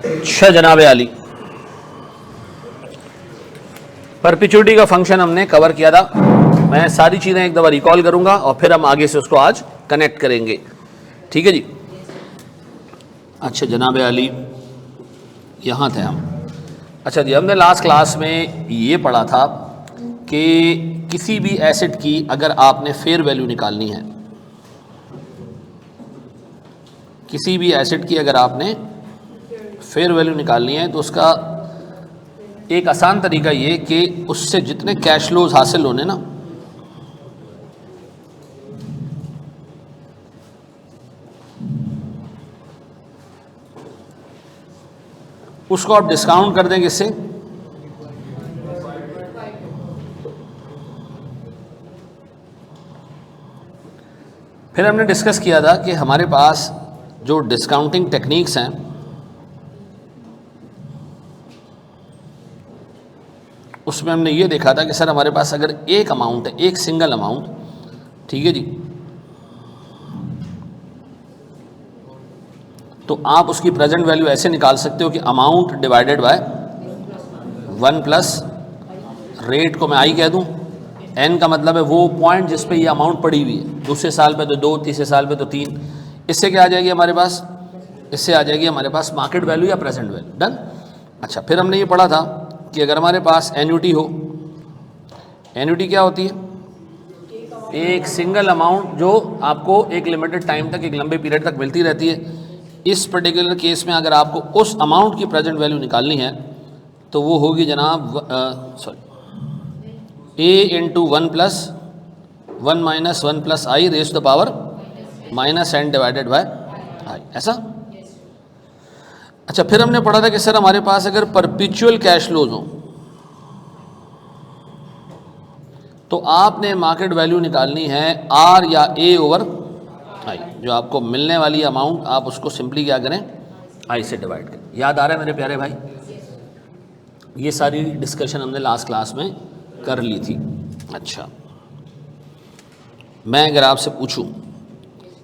अच्छा जनाब आली, परपिचुइटी का फंक्शन हमने कवर किया था। मैं सारी चीज़ें एक दफ़ा रिकॉल करूंगा और फिर हम आगे से उसको आज कनेक्ट करेंगे। ठीक है जी। अच्छा जनाब आली, यहाँ थे हम। अच्छा जी, हमने लास्ट क्लास में ये पढ़ा था कि किसी भी एसेट की अगर आपने फेयर वैल्यू निकालनी है, किसी भी एसेट की अगर आपने फेयर वैल्यू निकालनी है तो उसका एक आसान तरीका ये कि उससे जितने कैश फ्लोज हासिल होने ना, उसको आप डिस्काउंट कर दें किससे? फिर हमने डिस्कस किया था कि हमारे पास जो डिस्काउंटिंग टेक्निक्स हैं उसमें हमने ये देखा था कि सर हमारे पास अगर एक अमाउंट है, एक सिंगल अमाउंट, ठीक है जी, तो आप उसकी प्रेजेंट वैल्यू ऐसे निकाल सकते हो कि amount divided by 1 plus rate को मैं आई कह दूं, एन का मतलब है वो पॉइंट जिस पे ये अमाउंट पड़ी हुई है, दूसरे साल पे तो 2, तीसरे साल पे तो 3। इससे क्या आ जाएगी हमारे पास? इससे आ जाएगी हमारे पास मार्केट वैल्यू या प्रेजेंट वैल्यू। डन। अच्छा, फिर हमने ये पढ़ा था कि अगर हमारे पास एन्युटी हो, एन्युटी क्या होती है? एक सिंगल अमाउंट जो आपको एक लिमिटेड टाइम तक, एक लंबे पीरियड तक मिलती रहती है। इस पर्टिकुलर केस में अगर आपको उस अमाउंट की प्रेजेंट वैल्यू निकालनी है तो वो होगी जनाब a into 1 plus 1 minus 1 plus i raise to the power minus n divided by i, ऐसा। अच्छा, फिर हमने पढ़ा था कि सर हमारे पास अगर परपिचुअल कैश फ्लोज हो तो आपने मार्केट वैल्यू निकालनी है आर या ए ओवर आई, जो आपको मिलने वाली अमाउंट आप उसको सिंपली क्या करें? आई से डिवाइड करें। याद आ रहा है मेरे प्यारे भाई? ये सारी डिस्कशन हमने लास्ट क्लास में कर ली थी। अच्छा, मैं अगर आपसे पूछूं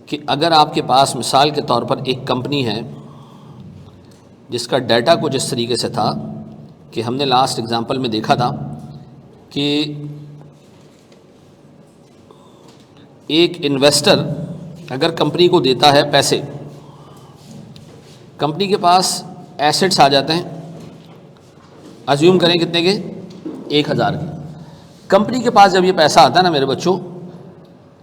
कि अगर आपके पास मिसाल के तौर पर एक कंपनी है जिसका डाटा कुछ इस तरीके से था कि हमने लास्ट एग्जांपल में देखा था कि एक इन्वेस्टर अगर कंपनी को देता है पैसे, कंपनी के पास एसेट्स आ जाते हैं, अज्यूम करें कितने के? 1000 के। कंपनी के पास जब ये पैसा आता है ना मेरे बच्चों,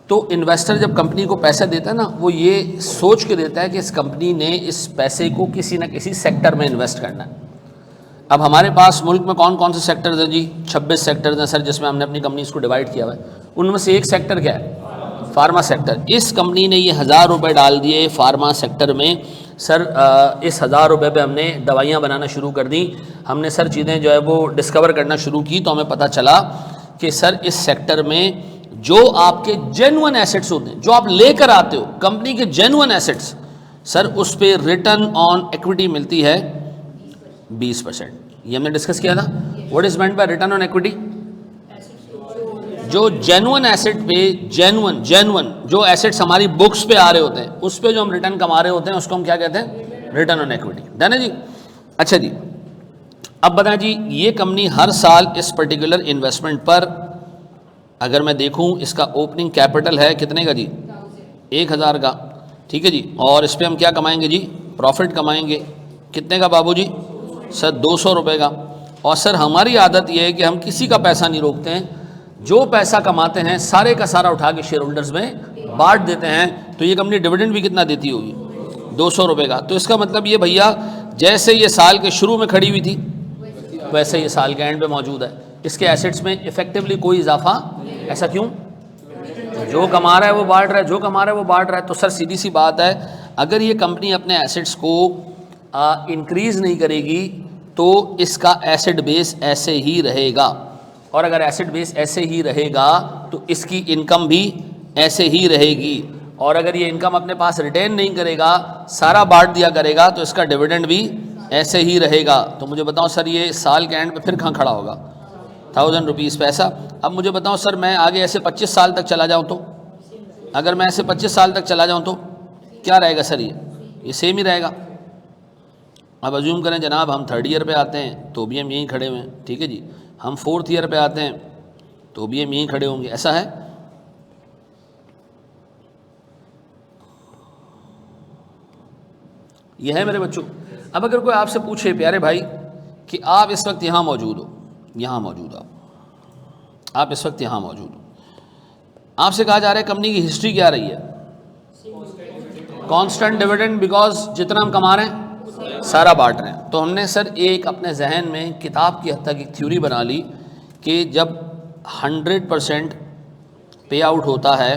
तो इन्वेस्टर जब कंपनी को पैसा देता है ना, वो ये सोच के देता है कि इस कंपनी ने इस पैसे को किसी न किसी सेक्टर में इन्वेस्ट करना है। अब हमारे पास मुल्क में कौन कौन से सेक्टर्स हैं जी? 26 सेक्टर्स हैं सर, जिसमें हमने अपनी कंपनीज को डिवाइड किया हुआ है। उनमें से एक सेक्टर क्या है? Pharma sector. इस कंपनी ने ये 1000 रुपये डाल दिए फार्मा सेक्टर में। सर इस 1000 रुपये पे हमने दवाइयाँ बनाना शुरू कर दी, हमने सर चीज़ें जो है वो डिस्कवर करना शुरू की, तो हमें पता चला कि सर इस सेक्टर में जो आपके जेन्युइन एसेट्स होते हैं, जो आप लेकर आते हो कंपनी के जेन्युइन एसेट्स, सर उस पर रिटर्न ऑन इक्विटी मिलती है 20%। ये हमने डिस्कस किया था। What is meant by return on equity? जो जेन्युइन एसेट पे, जेन्युइन जो एसेट्स हमारी बुक्स पे आ रहे होते हैं, उस पे जो हम रिटर्न कमा रहे होते हैं, उसको हम क्या कहते हैं? Return on equity. डन है जी। अच्छा जी, अब बताएं जी, ये कंपनी हर साल इस पर्टिकुलर इन्वेस्टमेंट पर अगर मैं देखूं, इसका ओपनिंग कैपिटल है कितने का जी? 1000 का। ठीक है जी। और इस पर हम क्या कमाएंगे जी? प्रॉफिट कमाएंगे। कितने का बाबूजी? सर 200 रुपये का। और सर हमारी आदत यह है कि हम किसी का पैसा नहीं रोकते हैं, जो पैसा कमाते हैं सारे का सारा उठा के शेयर होल्डर्स में बांट देते हैं। तो ये कंपनी डिविडेंड भी कितना देती होगी? 200 रुपये का। तो इसका मतलब ये भैया, जैसे ये साल के शुरू में खड़ी हुई थी वैसे ये साल के एंड पे मौजूद है। इसके एसेट्स में इफेक्टिवली कोई इजाफा, ऐसा क्यों? जो कमा रहा है वो बांट रहा है, जो कमा रहा है वो बांट रहा है। तो सर सीधी सी बात है, अगर ये कंपनी अपने एसेट्स को इंक्रीज़ नहीं करेगी तो इसका एसेट बेस ऐसे ही रहेगा, और अगर एसेट बेस ऐसे ही रहेगा तो इसकी इनकम भी ऐसे ही रहेगी, और अगर ये इनकम अपने पास रिटेन नहीं करेगा, सारा बांट दिया करेगा, तो इसका डिविडेंड भी ऐसे ही रहेगा। तो मुझे बताओ सर, ये साल के एंड पे फिर कहाँ खड़ा होगा? 1000 रुपीज़ पैसा। अब मुझे बताओ सर, मैं आगे ऐसे 25 साल तक चला जाऊँ तो, अगर मैं ऐसे 25 साल तक चला जाऊँ तो क्या रहेगा सर? ये सेम ही रहेगा। अब अज्यूम करें जनाब हम 3rd ईयर पे आते हैं तो भी हम यहीं खड़े हुए हैं, ठीक है जी। हम 4th ईयर पे आते हैं तो भी हम यहीं खड़े होंगे, ऐसा है। यह है मेरे बच्चों। अब अगर कोई आपसे पूछे प्यारे भाई कि आप इस वक्त यहाँ मौजूद हो, यहाँ मौजूद हो आप इस वक्त यहाँ मौजूद हो, आपसे कहा जा रहा है कंपनी की हिस्ट्री क्या रही है, कांस्टेंट डिविडेंड, बिकॉज जितना हम कमा रहे हैं सारा बांट रहे हैं। तो हमने सर एक अपने जहन में किताब की हद तक एक थ्योरी बना ली कि जब 100% पे आउट होता है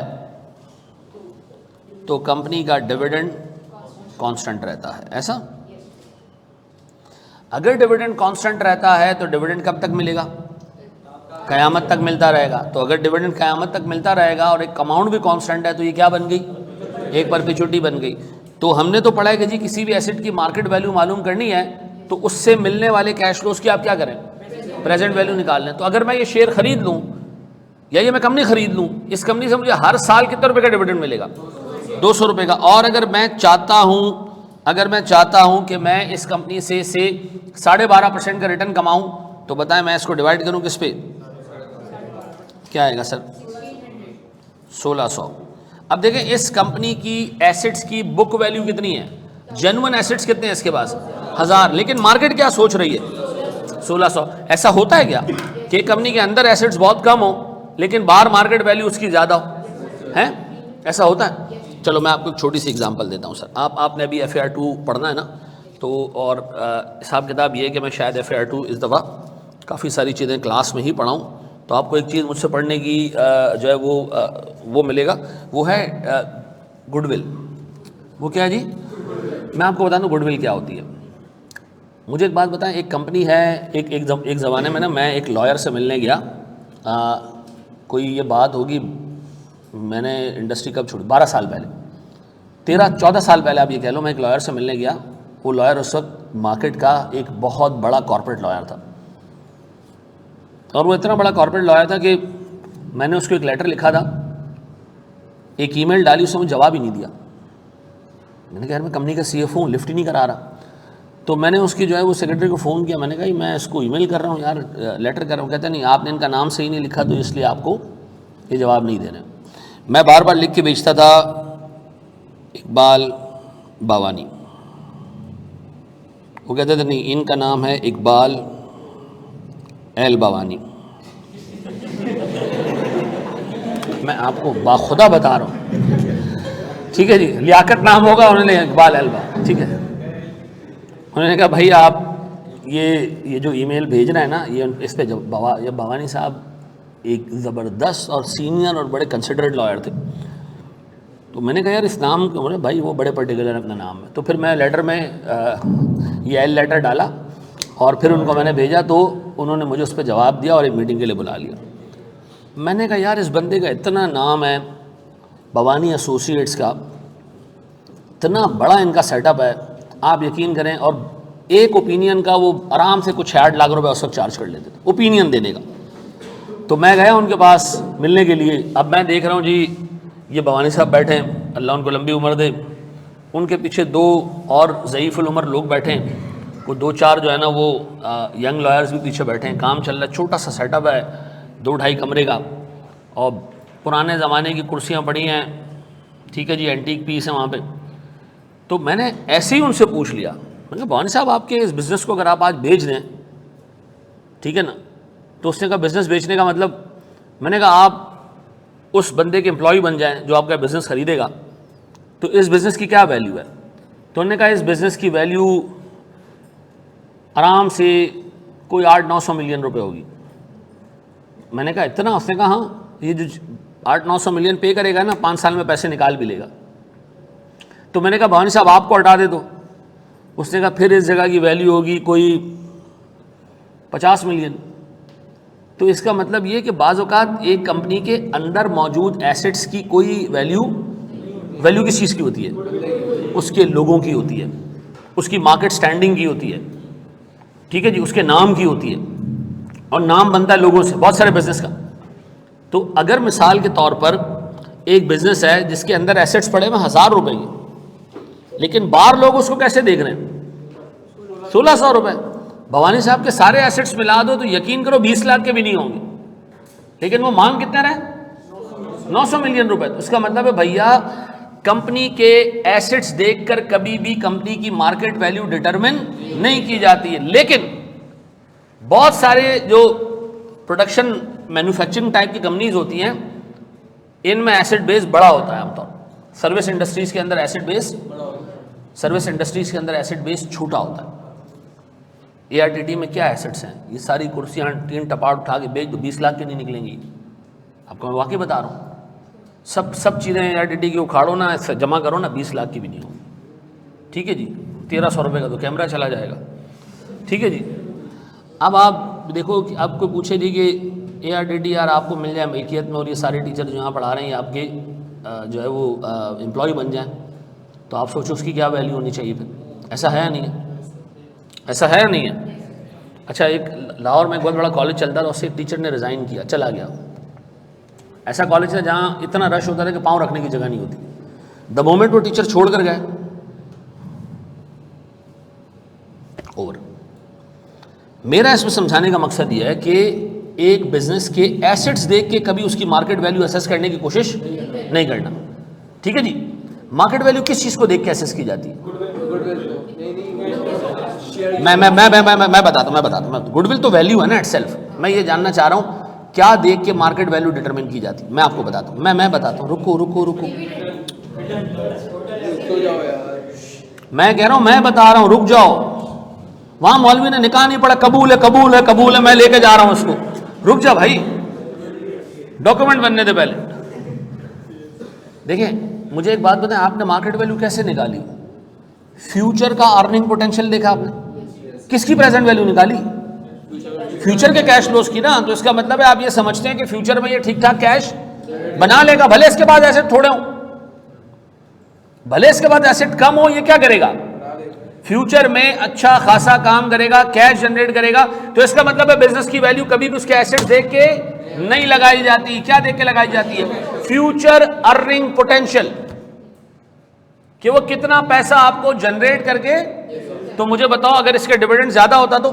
तो कंपनी का डिविडेंड कांस्टेंट रहता है, ऐसा। अगर डिविडेंड कांस्टेंट रहता है तो डिविडेंड कब तक मिलेगा, क़यामत तक मिलता रहेगा। तो अगर डिविडेंड क़यामत तक मिलता रहेगा और एक अमाउंट भी कांस्टेंट है तो ये क्या बन गई, एक परपेचुइटी बन गई। तो हमने तो पढ़ा है कि जी किसी भी एसेट की मार्केट वैल्यू मालूम करनी है तो उससे मिलने वाले कैश फ्लोज की आप क्या करें, प्रेजेंट वैल्यू निकाल लें। तो अगर मैं ये शेयर खरीद लूँ या ये मैं कंपनी खरीद लूँ, इस कंपनी से मुझे हर साल कितने रुपए का डिविडेंड मिलेगा, 200 रुपये का। और अगर मैं चाहता हूँ कि मैं इस कंपनी से 12.5% का रिटर्न कमाऊँ, तो बताएं मैं इसको डिवाइड करूँ किस पे, क्या आएगा सर, 1600। अब देखें इस कंपनी की एसेट्स की बुक वैल्यू कितनी है, जेन्युइन एसेट्स कितने हैं इसके पास, 1000, लेकिन मार्केट क्या सोच रही है, 1600। ऐसा होता है क्या कि कंपनी के अंदर एसेट्स बहुत कम हो लेकिन बाहर मार्केट वैल्यू उसकी ज़्यादा हो, है, ऐसा होता है। चलो मैं आपको एक छोटी सी एग्जांपल देता हूँ सर। आपने अभी FAR2 पढ़ना है ना, तो और हिसाब किताब ये है कि मैं शायद FAR2 इस दफ़ा काफ़ी सारी चीज़ें क्लास में ही पढ़ाऊँ। तो आपको एक चीज़ मुझसे पढ़ने की जो है वो मिलेगा, वो है गुडविल। वो क्या है जी, मैं आपको बता दूँ गुडविल क्या होती है। मुझे एक बात बताएं, एक कंपनी है, एक ज़माने में ना मैं एक लॉयर से मिलने गया, कोई ये बात होगी, मैंने इंडस्ट्री कब छोड़ी, 12 साल पहले, 13-14 साल पहले आप ये कह लो। मैं एक लॉयर से मिलने गया, वो लॉयर उस वक्त मार्केट का एक बहुत बड़ा कॉर्पोरेट लॉयर था, और वो इतना बड़ा कॉर्पोरेट लॉयर था कि मैंने उसको एक लेटर लिखा था, एक ईमेल डाली, उसने मुझे जवाब ही नहीं दिया। मैंने कहा यार मैं कंपनी का CFO हूँ, लिफ्ट ही नहीं करा रहा। तो मैंने उसकी जो है वो सेक्रेटरी को फ़ोन किया, मैंने कहा मैं इसको ईमेल कर रहा हूँ यार, लेटर कर रहा हूँ। कहते नहीं आपने इनका नाम सही नहीं लिखा तो इसलिए आपको ये जवाब नहीं दे रहे। मैं बार बार लिख के भेजता था इकबाल बावानी, वो कहते थे नहीं इनका नाम है इकबाल एल बावानी। मैं आपको बाखुदा बता रहा हूँ, ठीक है जी, लियाकत नाम होगा, उन्होंने इकबाल एल बावानी, ठीक है। उन्होंने कहा भाई आप ये जो ईमेल भेज रहे हैं ना, ये इस पर जब बावानी साहब एक ज़बरदस्त और सीनियर और बड़े कंसिडरेट लॉयर थे। तो मैंने कहा यार इस नाम को, बोले भाई वो बड़े पर्टिकुलर अपना नाम है। तो फिर मैं लेटर में ये एल लेटर डाला और फिर उनको मैंने भेजा, तो उन्होंने मुझे उस पर जवाब दिया और एक मीटिंग के लिए बुला लिया। मैंने कहा यार इस बंदे का इतना नाम है, भवानी एसोसिएट्स का इतना बड़ा इनका सेटअप है, आप यकीन करें, और एक ओपिनियन का वो आराम से कुछ 60 लाख रुपए उस वक्त चार्ज कर लेते थे ओपिनियन देने का। तो मैं गया उनके पास मिलने के लिए। अब मैं देख रहा हूँ जी ये भवानी साहब बैठे हैं, अल्लाह उनको लंबी उम्र दे, उनके पीछे 2 और ज़ईफ़ुल उम्र लोग बैठे हैं, वो 2-4 जो है ना वो यंग लॉयर्स भी पीछे बैठे हैं। काम चल रहा है, छोटा सा सेटअप है 2-2.5 कमरे का, और पुराने ज़माने की कुर्सियाँ पड़ी हैं, ठीक है जी, एंटीक पीस है वहाँ पे। तो मैंने ऐसे ही उनसे पूछ लिया, मैंने कहा भवानी साहब आपके इस बिज़नेस को अगर आप आज बेच दें, ठीक है ना, तो उसने कहा बिज़नेस बेचने का मतलब, मैंने कहा आप उस बंदे के एम्प्लॉय बन जाएं जो आपका बिज़नेस खरीदेगा, तो इस बिज़नेस की क्या वैल्यू है। तो उन्होंने कहा इस बिज़नेस की वैल्यू आराम से कोई 800-900 मिलियन रुपए होगी। मैंने कहा इतना। उसने कहा हाँ, ये जो 800-900 मिलियन पे करेगा ना 5 साल में पैसे निकाल भी लेगा। तो मैंने कहा भवानी साहब आपको हटा दे दो। उसने कहा फिर इस जगह की वैल्यू होगी कोई 50 मिलियन। तो इसका मतलब ये कि बाज़ औक़ात एक कंपनी के अंदर मौजूद एसेट्स की कोई वैल्यू किस चीज़ की होती है, उसके लोगों की होती है, उसकी मार्केट स्टैंडिंग की होती है, ठीक है जी, उसके नाम की होती है, और नाम बनता है लोगों से, बहुत सारे बिजनेस का। तो अगर मिसाल के तौर पर एक बिज़नेस है जिसके अंदर एसेट्स पड़े हुए 1000 रुपए के, लेकिन बाहर लोग उसको कैसे देख रहे हैं, 1600 रुपए। भवानी साहब के सारे एसेट्स मिला दो तो यकीन करो 20 लाख के भी नहीं होंगे, लेकिन वो मांग कितने रहे, 900 मिलियन रुपए। तो इसका मतलब है भैया कंपनी के एसेट्स देखकर कभी भी कंपनी की मार्केट वैल्यू डिटरमिन नहीं की जाती है। लेकिन बहुत सारे जो प्रोडक्शन मैन्युफैक्चरिंग टाइप की कंपनीज होती हैं, इनमें एसेट बेस बड़ा होता है आमतौर। सर्विस इंडस्ट्रीज के अंदर एसेट बेस, सर्विस इंडस्ट्रीज के अंदर एसेट बेस छोटा होता है। ARTT में क्या एसेट्स हैं, ये सारी कुर्सियां 3 टपाट उठा के बेच दो, 20 लाख की नहीं निकलेंगी। आपको मैं वाकई बता रहा हूँ, सब चीज़ें ARTT की उखाड़ो ना, जमा करो ना, 20 लाख की भी नहीं होगी। ठीक है जी, 1300 रुपये का तो कैमरा चला जाएगा। ठीक है जी। अब आप देखो कि आपको पूछे जी कि ARTT यार आपको मिल जाए मिल्कियत में और ये सारे टीचर जो यहाँ पढ़ा रहे हैं आपके जो है वो एम्प्लॉय बन जाएं, तो आप सोचो उसकी क्या वैल्यू होनी चाहिए फिर। ऐसा है या नहीं है, ऐसा है या नहीं है। अच्छा, एक लाहौर में एक बहुत बड़ा कॉलेज चलता था, उससे एक टीचर ने रिज़ाइन किया, चला गया। ऐसा कॉलेज है जहाँ इतना रश होता था कि पाँव रखने की जगह नहीं होती। द मोमेंट वो टीचर छोड़ कर गए, ओवर। मेरा इसमें समझाने का मकसद यह है कि एक बिजनेस के एसेट्स देख के कभी उसकी मार्केट वैल्यू असेस करने की कोशिश नहीं करना। ठीक है जी। मार्केट वैल्यू किस चीज़ को देख के असेस की जाती है? मैं बताता हूँ। गुडविल तो वैल्यू है ना इटसेल्फ। मैं ये जानना चाह रहा हूँ क्या देख के मार्केट वैल्यू डिटरमिन की जाती है। मैं आपको बताता हूँ, मैं बताता हूँ। रुको, मैं कह रहा हूँ, मैं बता रहा हूँ, रुक जाओ। वहां मौलवी ने निकाह नहीं पड़ा, कबूल है, मैं लेके जा रहा हूं उसको। रुक जा भाई, डॉक्यूमेंट बनने दे पहले। देखिए मुझे एक बात बताएं, आपने मार्केट वैल्यू कैसे निकाली? फ्यूचर का अर्निंग पोटेंशियल देखा आपने? किसकी प्रेजेंट वैल्यू निकाली? फ्यूचर के कैश फ्लोज की ना। तो इसका मतलब है आप ये समझते हैं कि फ्यूचर में ये ठीक ठाक कैश बना लेगा, भले इसके बाद एसेट थोड़े हो, भले इसके बाद एसेट कम हो, ये क्या करेगा? फ्यूचर में अच्छा खासा काम करेगा, कैश जनरेट करेगा। तो इसका मतलब है बिजनेस की वैल्यू कभी भी उसके एसेट देख के नहीं लगाई जाती। क्या देख के लगाई जाती है? फ्यूचर अर्निंग पोटेंशियल, कि वो कितना पैसा आपको जनरेट करके। तो मुझे बताओ, अगर इसके डिविडेंड ज्यादा होता तो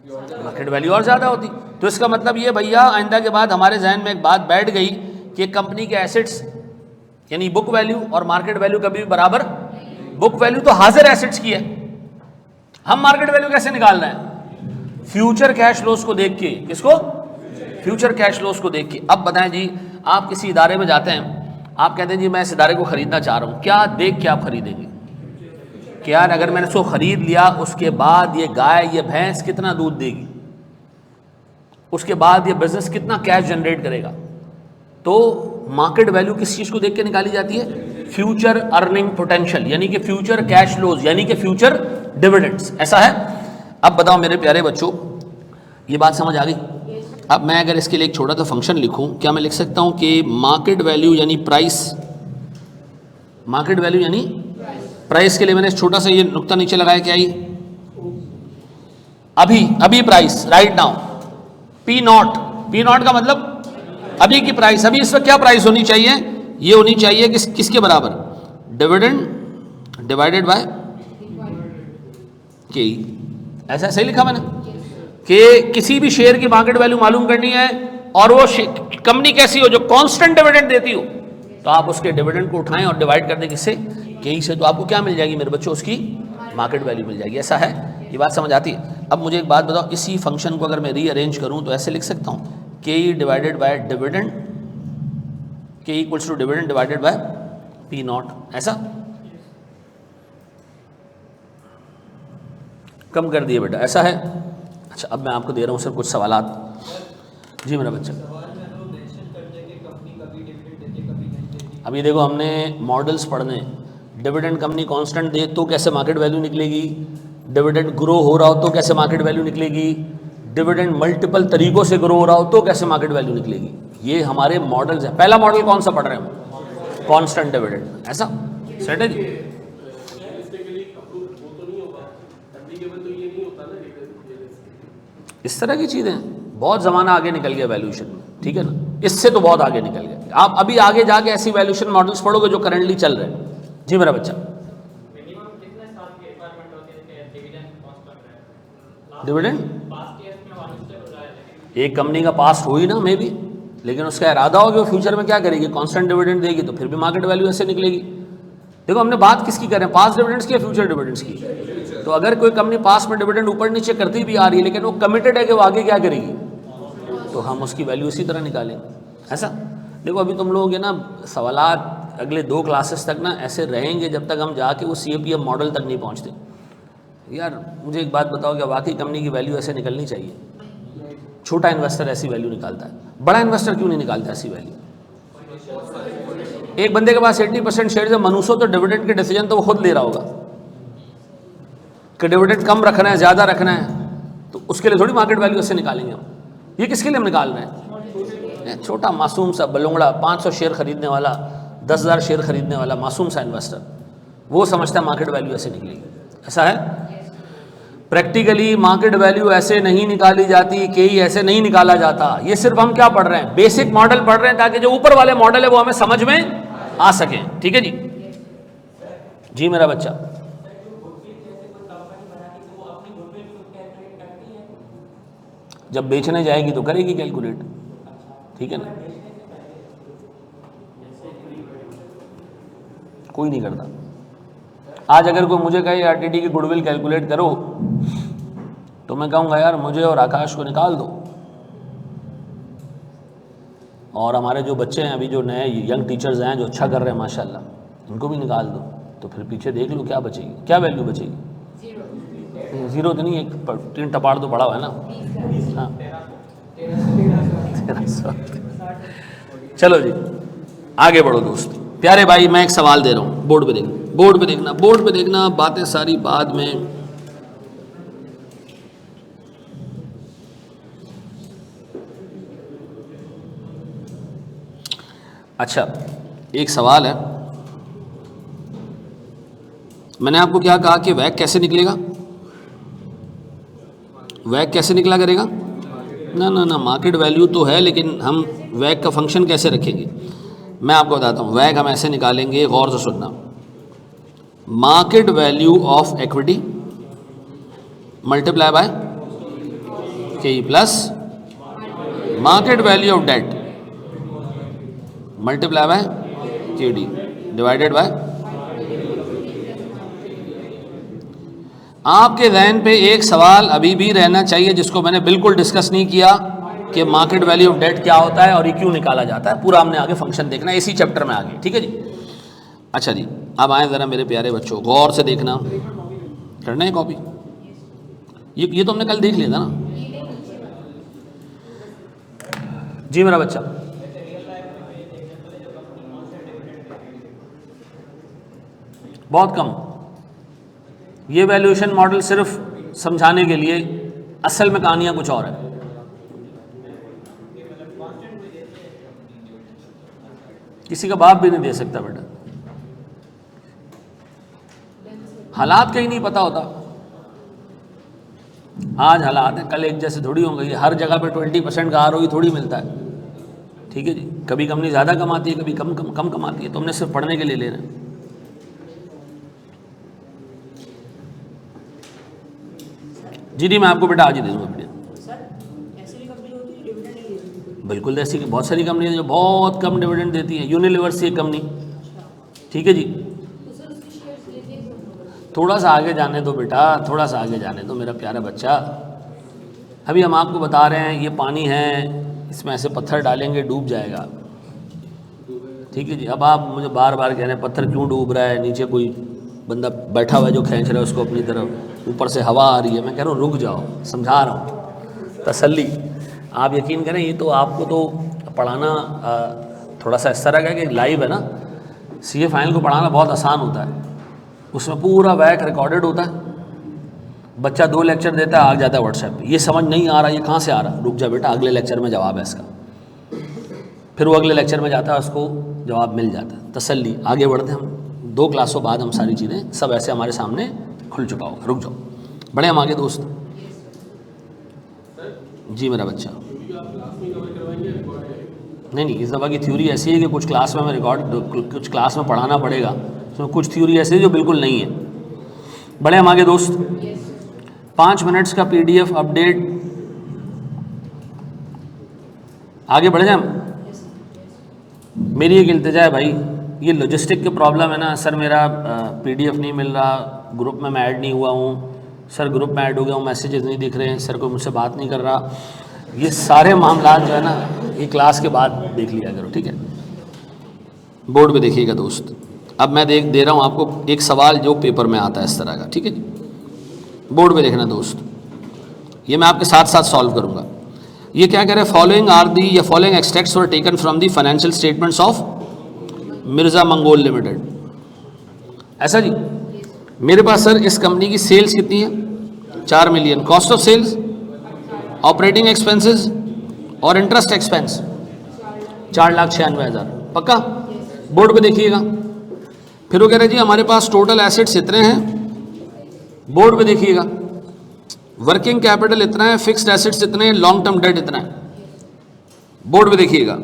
मार्केट वैल्यू और ज्यादा होती। तो इसका मतलब ये भैया, आइंदा के बाद हमारे जहन में एक बात बैठ गई कि कंपनी के एसेट्स यानी बुक वैल्यू और मार्केट वैल्यू कभी भी बराबर। बुक वैल्यू तो हाजिर एसेट्स की है, हम मार्केट वैल्यू कैसे निकाल रहे हैं? फ्यूचर कैश फ्लोज को देख के। किसको? फ्यूचर कैश फ्लोज को देख के। अब बताएं जी, आप किसी इदारे में जाते हैं, आप कहते हैं जी मैं इस इदारे को खरीदना चाह रहा हूं, क्या देख के आप खरीदेंगे? कि यार अगर मैंने इसको खरीद लिया, उसके बाद ये गाय ये भैंस कितना दूध देगी, उसके बाद ये बिजनेस कितना कैश जनरेट करेगा। तो मार्केट वैल्यू किस चीज को देख के निकाली जाती है? फ्यूचर अर्निंग पोटेंशियल, यानी कि फ्यूचर कैश फ्लोज, यानी कि फ्यूचर डिविडेंड्स। ऐसा है। अब बताओ मेरे प्यारे बच्चों, ये बात समझ आ गई? अब मैं अगर इसके लिए एक छोटा सा फंक्शन लिखूं, क्या मैं लिख सकता हूं कि मार्केट वैल्यू यानी प्राइस, मार्केट वैल्यू यानी प्राइस के लिए मैंने छोटा सा ये नुक्ता नीचे लगाया, क्या ये अभी price right now, P not का मतलब अभी की प्राइस। अभी इस वक्त क्या प्राइस होनी चाहिए? ये होनी चाहिए किसके बराबर? डिविडेंड डिवाइडेड बाय के। ऐसा सही लिखा मैंने कि किसी भी शेयर की मार्केट वैल्यू मालूम करनी है और वो कंपनी कैसी हो जो कांस्टेंट डिविडेंड देती हो, तो आप उसके डिविडेंड को उठाएं और डिवाइड कर दें किससे? के से। तो आपको क्या मिल जाएगी मेरे बच्चों? उसकी मार्केट वैल्यू मिल जाएगी। ऐसा है, ये बात समझ आती है? अब मुझे एक बात बताओ, इसी फंक्शन को अगर मैं रीअरेंज करूं तो ऐसे लिख सकता हूं, K divided by dividend, K equals to dividend divided by P naught. ऐसा कम कर दिए बेटा, ऐसा है। अच्छा, अब मैं आपको दे रहा हूं सर कुछ सवालात। जी मेरा बच्चा, अभी देखो हमने मॉडल्स पढ़ने, डिविडेंड कंपनी कांस्टेंट दे तो कैसे मार्केट वैल्यू निकलेगी, डिविडेंड ग्रो हो रहा हो तो कैसे मार्केट वैल्यू निकलेगी, डिविडेंड मल्टीपल तरीकों से ग्रो हो रहा हो तो कैसे मार्केट वैल्यू निकलेगी। ये हमारे मॉडल्स हैं। पहला मॉडल कौन सा पढ़ रहे हैं? Constant dividend. ऐसा सेट है जी। इस तरह की चीजें, बहुत जमाना आगे निकल गया वैल्यूएशन में, ठीक है ना। इससे तो बहुत आगे निकल गया। आप अभी आगे जाके ऐसी वैल्यूएशन मॉडल्स पढ़ोगे जो करंटली चल रहे हैं। जी मेरा बच्चा, डिविडेंड एक कंपनी का पास्ट हो ही ना मे भी, लेकिन उसका इरादा हो कि वो फ्यूचर में क्या करेगी, कांस्टेंट डिविडेंड देगी, तो फिर भी मार्केट वैल्यू ऐसे निकलेगी। देखो हमने बात किसकी कर रहे हैं, पास्ट डिविडेंड्स की या फ्यूचर डिविडेंड्स की। तो अगर कोई कंपनी पास्ट में डिविडेंड ऊपर नीचे करती भी आ रही है लेकिन वो कमिटेड है कि वो आगे क्या करेगी, तो हम उसकी वैल्यू इसी तरह निकालेंगे। ऐसा देखो अभी तुम लोग ना सवालात अगले 2 क्लासेस तक ना ऐसे रहेंगे जब तक हम जाके वो CAPM मॉडल तक नहीं पहुँचते। यार मुझे एक बात बताओ, क्या वाकई कंपनी की वैल्यू ऐसे निकलनी चाहिए? छोटा इन्वेस्टर ऐसी वैल्यू निकालता है, बड़ा इन्वेस्टर क्यों नहीं निकालता ऐसी वैल्यू? एक बंदे के पास 80% शेयर है मनुष्यों, तो डिविडेंड के डिसीजन तो वो खुद ले रहा होगा कि डिविडेंड कम रखना है ज़्यादा रखना है, तो उसके लिए थोड़ी मार्केट वैल्यू ऐसे निकालेंगे हम। ये किसके लिए हम निकाल रहे हैं? छोटा मासूम सा बलूंगड़ा 500 शेयर खरीदने वाला, 10,000 शेयर खरीदने वाला मासूम सा इन्वेस्टर, वो समझता है मार्केट वैल्यू ऐसे निकलेगी। ऐसा है? प्रैक्टिकली मार्केट वैल्यू ऐसे नहीं निकाली जाती, KE ऐसे नहीं निकाला जाता। ये सिर्फ हम क्या पढ़ रहे हैं, बेसिक मॉडल पढ़ रहे हैं ताकि जो ऊपर वाले मॉडल है वो हमें समझ में आ सके। ठीक है जी? जी मेरा बच्चा, जब बेचने जाएगी तो करेगी कैलकुलेट, ठीक है ना? कोई नहीं करता। आज अगर कोई मुझे कहे RTT की गुडविल कैलकुलेट करो, तो मैं कहूँगा यार मुझे और आकाश को निकाल दो, और हमारे जो बच्चे हैं अभी जो नए यंग टीचर्स हैं जो अच्छा कर रहे हैं माशाल्लाह, उनको भी निकाल दो, तो फिर पीछे देख लो क्या बचेगी, क्या वैल्यू बचेगी? ज़ीरो तो नहीं, एक 3 टपाड़ तो पड़ा हुआ है ना। हाँ 1300। चलो जी आगे बढ़ो दोस्त प्यारे भाई, मैं एक सवाल दे रहा हूँ, बोर्ड पे देखना, बोर्ड पे देखना, बोर्ड पे देखना, बातें सारी बाद में। अच्छा एक सवाल है, मैंने आपको क्या कहा कि वैक कैसे निकलेगा? वैक कैसे निकला करेगा? ना ना ना, मार्केट वैल्यू तो है लेकिन हम वैक का फंक्शन कैसे रखेंगे मैं आपको बताता हूँ। वैक हम ऐसे निकालेंगे, गौर से सुनना, market value of equity multiply by KE plus market value of debt multiply by KD divided by. आपके ज़हन पे एक सवाल अभी भी रहना चाहिए जिसको मैंने बिल्कुल डिस्कस नहीं किया कि मार्केट वैल्यू ऑफ डेट क्या होता है और ये क्यों निकाला जाता है। पूरा हमने आगे फंक्शन देखना है इसी चैप्टर में आगे, ठीक है जी? अच्छा जी, अब आए ज़रा मेरे प्यारे बच्चों, गौर से देखना, करना है कॉपी, ये तो हमने कल देख लिया था ना। जी मेरा बच्चा, बहुत कम, ये वैल्यूएशन मॉडल सिर्फ समझाने के लिए, असल में कहानियां कुछ और है। किसी का बाप भी नहीं दे सकता बेटा, हालात कहीं नहीं पता होता। आज हालात है, कल एक जैसे थोड़ी होंगे, हर जगह पे 20% का ROE थोड़ी मिलता है, ठीक है जी? कभी कंपनी ज़्यादा कमाती है, कभी कम कमाती है, तो हमने सिर्फ पढ़ने के लिए ले रहे हैं। जी मैं आपको बेटा आज ही दे दूँगा बेटा। ऐसी भी कंपनी होती है डिविडेंड नहीं देती? बिल्कुल, ऐसी बहुत सारी कंपनी है जो बहुत कम डिविडेंड देती है, यूनिलीवर से एक कंपनी, ठीक है जी? थोड़ा सा आगे जाने दो बेटा, थोड़ा सा आगे जाने दो मेरा प्यारा बच्चा। अभी हम आपको बता रहे हैं ये पानी है, इसमें ऐसे पत्थर डालेंगे डूब जाएगा, ठीक है जी? अब आप मुझे बार बार कह रहे हैं पत्थर क्यों डूब रहा है, नीचे कोई बंदा बैठा हुआ है जो खींच रहा है उसको अपनी तरफ, ऊपर से हवा आ रही है। मैं कह रहा हूँ रुक जाओ, समझा रहा हूँ, तसल्ली। आप यकीन करें, ये तो आपको तो पढ़ाना थोड़ा सा इस तरह का कि लाइव है ना, CA फाइनल को पढ़ाना बहुत आसान होता है, उसमें पूरा वैक रिकॉर्डेड होता है, बच्चा 2 लेक्चर देता है, आ जाता है व्हाट्सएप पे, ये समझ नहीं आ रहा, ये कहाँ से आ रहा, रुक जा बेटा अगले लेक्चर में जवाब है इसका, फिर वो अगले लेक्चर में जाता है, उसको जवाब मिल जाता है, तसल्ली। आगे बढ़ते हम, 2 क्लासों बाद हम सारी चीज़ें सब ऐसे हमारे सामने खुल चुका होगा, रुक जाओ, बढ़े हम आगे दोस्त। जी मेरा बच्चा, नहीं इस दफ़ा की थ्योरी ऐसी है कि कुछ क्लास में हमें कुछ क्लास में पढ़ाना पड़ेगा, उसमें कुछ थ्योरी ऐसी है जो बिल्कुल नहीं है, बढ़े हम आगे दोस्त? 5 मिनट्स का PDF अपडेट, आगे बढ़ जाए हम। मेरी एक इल्तिजा है भाई, ये लॉजिस्टिक की प्रॉब्लम है ना सर, मेरा PDF नहीं मिल रहा, ग्रुप में मैं ऐड नहीं हुआ हूँ सर, ग्रुप में ऐड हो गया हूँ, मैसेजेस नहीं दिख रहे हैं सर, कोई मुझसे बात नहीं कर रहा, ये सारे मामला जो है ना ये क्लास के बाद देख लिया करो, ठीक है? बोर्ड पे देखिएगा दोस्त। अब मैं दे रहा हूँ आपको एक सवाल जो पेपर में आता है इस तरह का, ठीक है? बोर्ड पे देखना दोस्त, ये मैं आपके साथ साथ सॉल्व करूँगा। ये क्या कह रहे हैं? फॉलोइंग आर दी या following extracts were taken from the financial statements of Mirza Mangol limited. ऐसा जी? मेरे पास सर इस कंपनी की सेल्स कितनी है? 4 million. Cost of sales, operating expenses और इंटरेस्ट एक्सपेंस 4,96,000। पक्का? बोर्ड पे देखिएगा। फिर वो कह रहे जी हमारे पास टोटल एसेट्स इतने हैं, बोर्ड पे देखिएगा। वर्किंग कैपिटल इतना है, फिक्स्ड एसेट्स इतने हैं, लॉन्ग टर्म डेट इतना है, बोर्ड पे देखिएगा।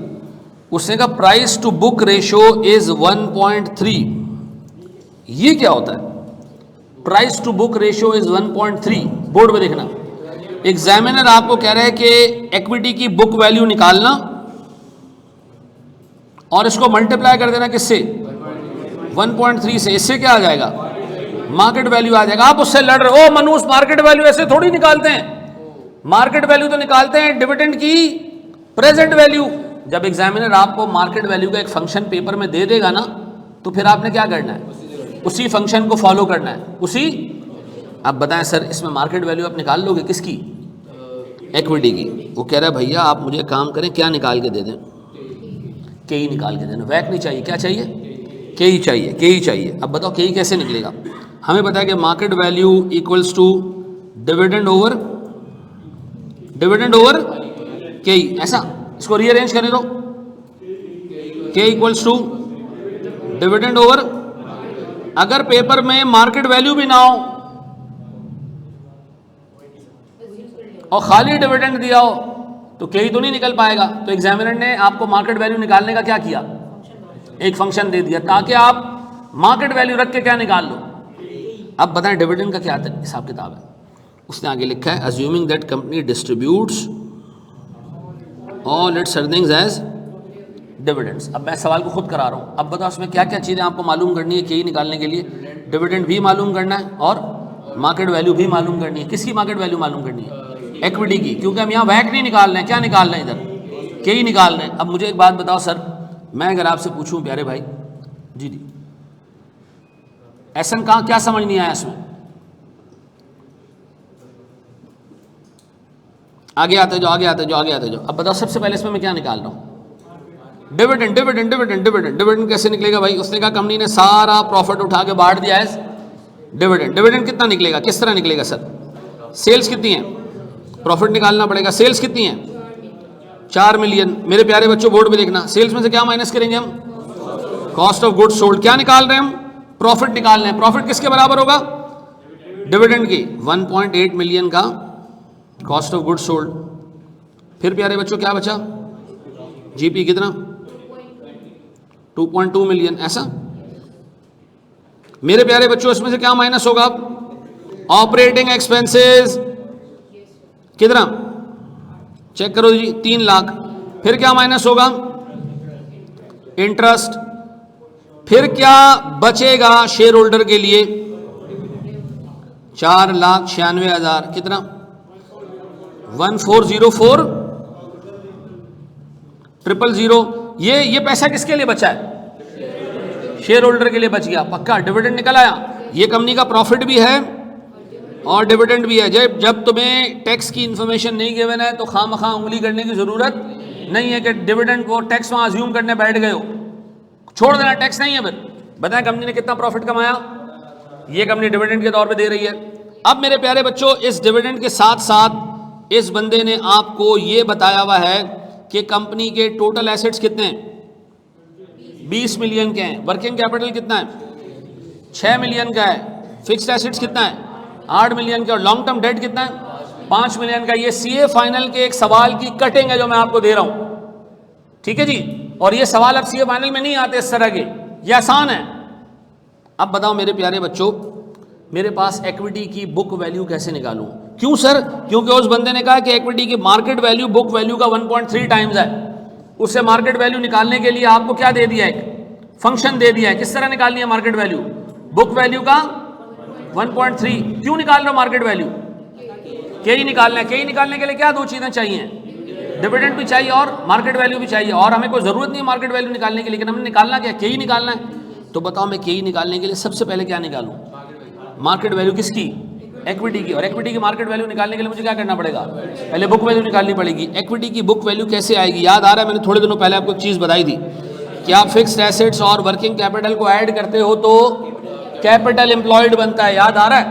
उसने कहा price to book ratio is 1.3। ये क्या होता है? Price to book ratio is 1.3, board पे देखना। एग्जामिनर आपको कह रहा है कि इक्विटी की बुक वैल्यू निकालना और इसको मल्टीप्लाई कर देना किससे? 1.3 से। इससे क्या आ जाएगा? मार्केट वैल्यू आ जाएगा। आप उससे लड़ रहे हो, मनुष्य मार्केट वैल्यू ऐसे थोड़ी निकालते हैं, मार्केट वैल्यू तो निकालते हैं डिविडेंड की प्रेजेंट वैल्यू। जब एग्जामिनर आपको मार्केट वैल्यू का एक फंक्शन पेपर में दे देगा ना, तो फिर आपने क्या करना है? उसी फंक्शन को फॉलो करना है, उसी। आप बताएं सर इसमें मार्केट वैल्यू आप निकाल लोगे किसकी? इक्विटी की। वो कह रहा है भैया आप मुझे काम करें, क्या निकाल के दे दें? केई निकाल के देना। वैक नहीं चाहिए, क्या चाहिए? केई चाहिए, केई चाहिए। अब बताओ केई कैसे निकलेगा? हमें पता है कि market value equals to dividend over KE. ऐसा इसको रीअरेंज करने दो। K equals to dividend over, अगर पेपर में मार्केट वैल्यू भी ना हो और खाली डिविडेंड दिया हो तो केई तो नहीं निकल पाएगा। तो एग्जामिनर ने आपको मार्केट वैल्यू निकालने का क्या किया? एक फंक्शन दे दिया ताकि आप मार्केट वैल्यू रख के क्या निकाल लो। अब बताएं डिविडेंड का क्या हिसाब किताब है? उसने आगे लिखा है assuming that company distributes all its earnings as dividends. अब मैं सवाल को खुद करा रहा हूँ। अब बताओ उसमें क्या क्या चीज़ें आपको मालूम करनी है केई निकालने के लिए? डिविडेंड भी मालूम करना है और मार्केट वैल्यू भी मालूम करनी है। किसकी मार्केट वैल्यू मालूम करनी है? इक्विटी की, क्योंकि हम यहाँ वैक नहीं निकाल रहे हैं, क्या निकाल रहे हैं? इधर केई निकाल रहे हैं। अब मुझे एक बात बताओ सर, मैं अगर आपसे पूछूं प्यारे भाई जी ऐसा कहाँ क्या समझ नहीं आया इसमें? आगे आते जाओ, आगे आते जाओ, आगे आते जाओ। अब बताओ सबसे पहले इसमें मैं क्या निकाल रहा हूँ? Dividend. Dividend dividend dividend dividend कैसे निकलेगा भाई? उसने कहा कंपनी ने सारा प्रॉफिट उठा के बांट दिया है डिविडेंड। डिविडेंड कितना निकलेगा? किस तरह निकलेगा सर? सेल्स कितनी है? प्रॉफिट निकालना पड़ेगा। सेल्स कितनी है? 4 मिलियन। मेरे प्यारे बच्चों बोर्ड पे देखना, सेल्स में से क्या माइनस करेंगे हम? Cost of goods sold. क्या निकाल रहे हैं हम? प्रॉफिट निकाल रहे हैं। प्रॉफिट किसके बराबर होगा? डिविडेंड की। 1.8 मिलियन का कॉस्ट ऑफ गुड्स सोल्ड। फिर प्यारे बच्चों क्या बचा? जीपी कितना? 2.2 मिलियन। ऐसा मेरे प्यारे बच्चों इसमें से क्या माइनस होगा? ऑपरेटिंग एक्सपेंसेस कितना? चेक करो जी, 3 लाख। फिर क्या माइनस होगा? इंटरेस्ट। फिर क्या बचेगा शेयर होल्डर के लिए? 4,96,000। कितना? 1,404,000। ये पैसा किसके लिए बचा है? शेयर होल्डर के लिए बच गया। पक्का डिविडेंड निकल आया। ये कंपनी का प्रॉफिट भी है और डिविडेंड भी है। जब तुम्हें टैक्स की इंफॉर्मेशन नहीं गिवन है तो खामखा उंगली करने की जरूरत नहीं है कि डिविडेंड को टैक्स वहां अज्यूम करने बैठ गए हो। छोड़ देना, टैक्स नहीं है। फिर बताएं कंपनी ने कितना प्रॉफिट कमाया? ये कंपनी डिविडेंड के तौर पे दे रही है। अब मेरे प्यारे बच्चों इस डिविडेंड के साथ साथ इस बंदे ने आपको ये बताया हुआ है कि कंपनी के टोटल एसेट्स कितने हैं? 20 मिलियन के हैं। वर्किंग कैपिटल कितना है? 6 मिलियन का है। फिक्स्ड एसेट्स कितना है? 8 मिलियन का। और लॉन्ग टर्म डेट कितना है? 5 मिलियन का। ये सीए फाइनल के एक सवाल की कटिंग है जो मैं आपको दे रहा हूं, ठीक है जी। और ये सवाल अब सीए फाइनल में नहीं आते इस तरह के, ये आसान है। अब बताओ मेरे प्यारे बच्चों मेरे पास इक्विटी की बुक वैल्यू कैसे निकालूं? क्यों सर? क्योंकि उस बंदे ने कहा कि इक्विटी की मार्केट वैल्यू बुक वैल्यू का 1.3 टाइम्स है। उससे मार्केट वैल्यू निकालने के लिए आपको क्या दे दिया, एक फंक्शन दे दिया है। किस तरह निकालनी है मार्केट वैल्यू? बुक वैल्यू का 1.3। क्यों निकाल रहे हो मार्केट वैल्यू? के ही निकालना है। के ही निकालने के लिए क्या दो चीजें चाहिए? डिविडेंड भी चाहिए और मार्केट वैल्यू भी चाहिए। और हमें कोई जरूरत नहीं है मार्केट वैल्यू निकालने की, लेकिन हमने निकालना क्या? के ही निकालना है। तो बताओ मैं के ही निकालने के लिए सबसे पहले क्या निकालूं? मार्केट वैल्यू किसकी? इक्विटी की। और इक्विटी की मार्केट वैल्यू निकालने के लिए मुझे क्या करना पड़ेगा? पहले बुक वैल्यू निकालनी पड़ेगी। इक्विटी की बुक वैल्यू कैसे आएगी? याद आ रहा है, मैंने थोड़े दिनों पहले आपको एक चीज बताई थी कि आप फिक्स्ड एसेट्स और वर्किंग कैपिटल को ऐड करते हो तो कैपिटल एम्प्लॉयड बनता है। याद आ रहा है?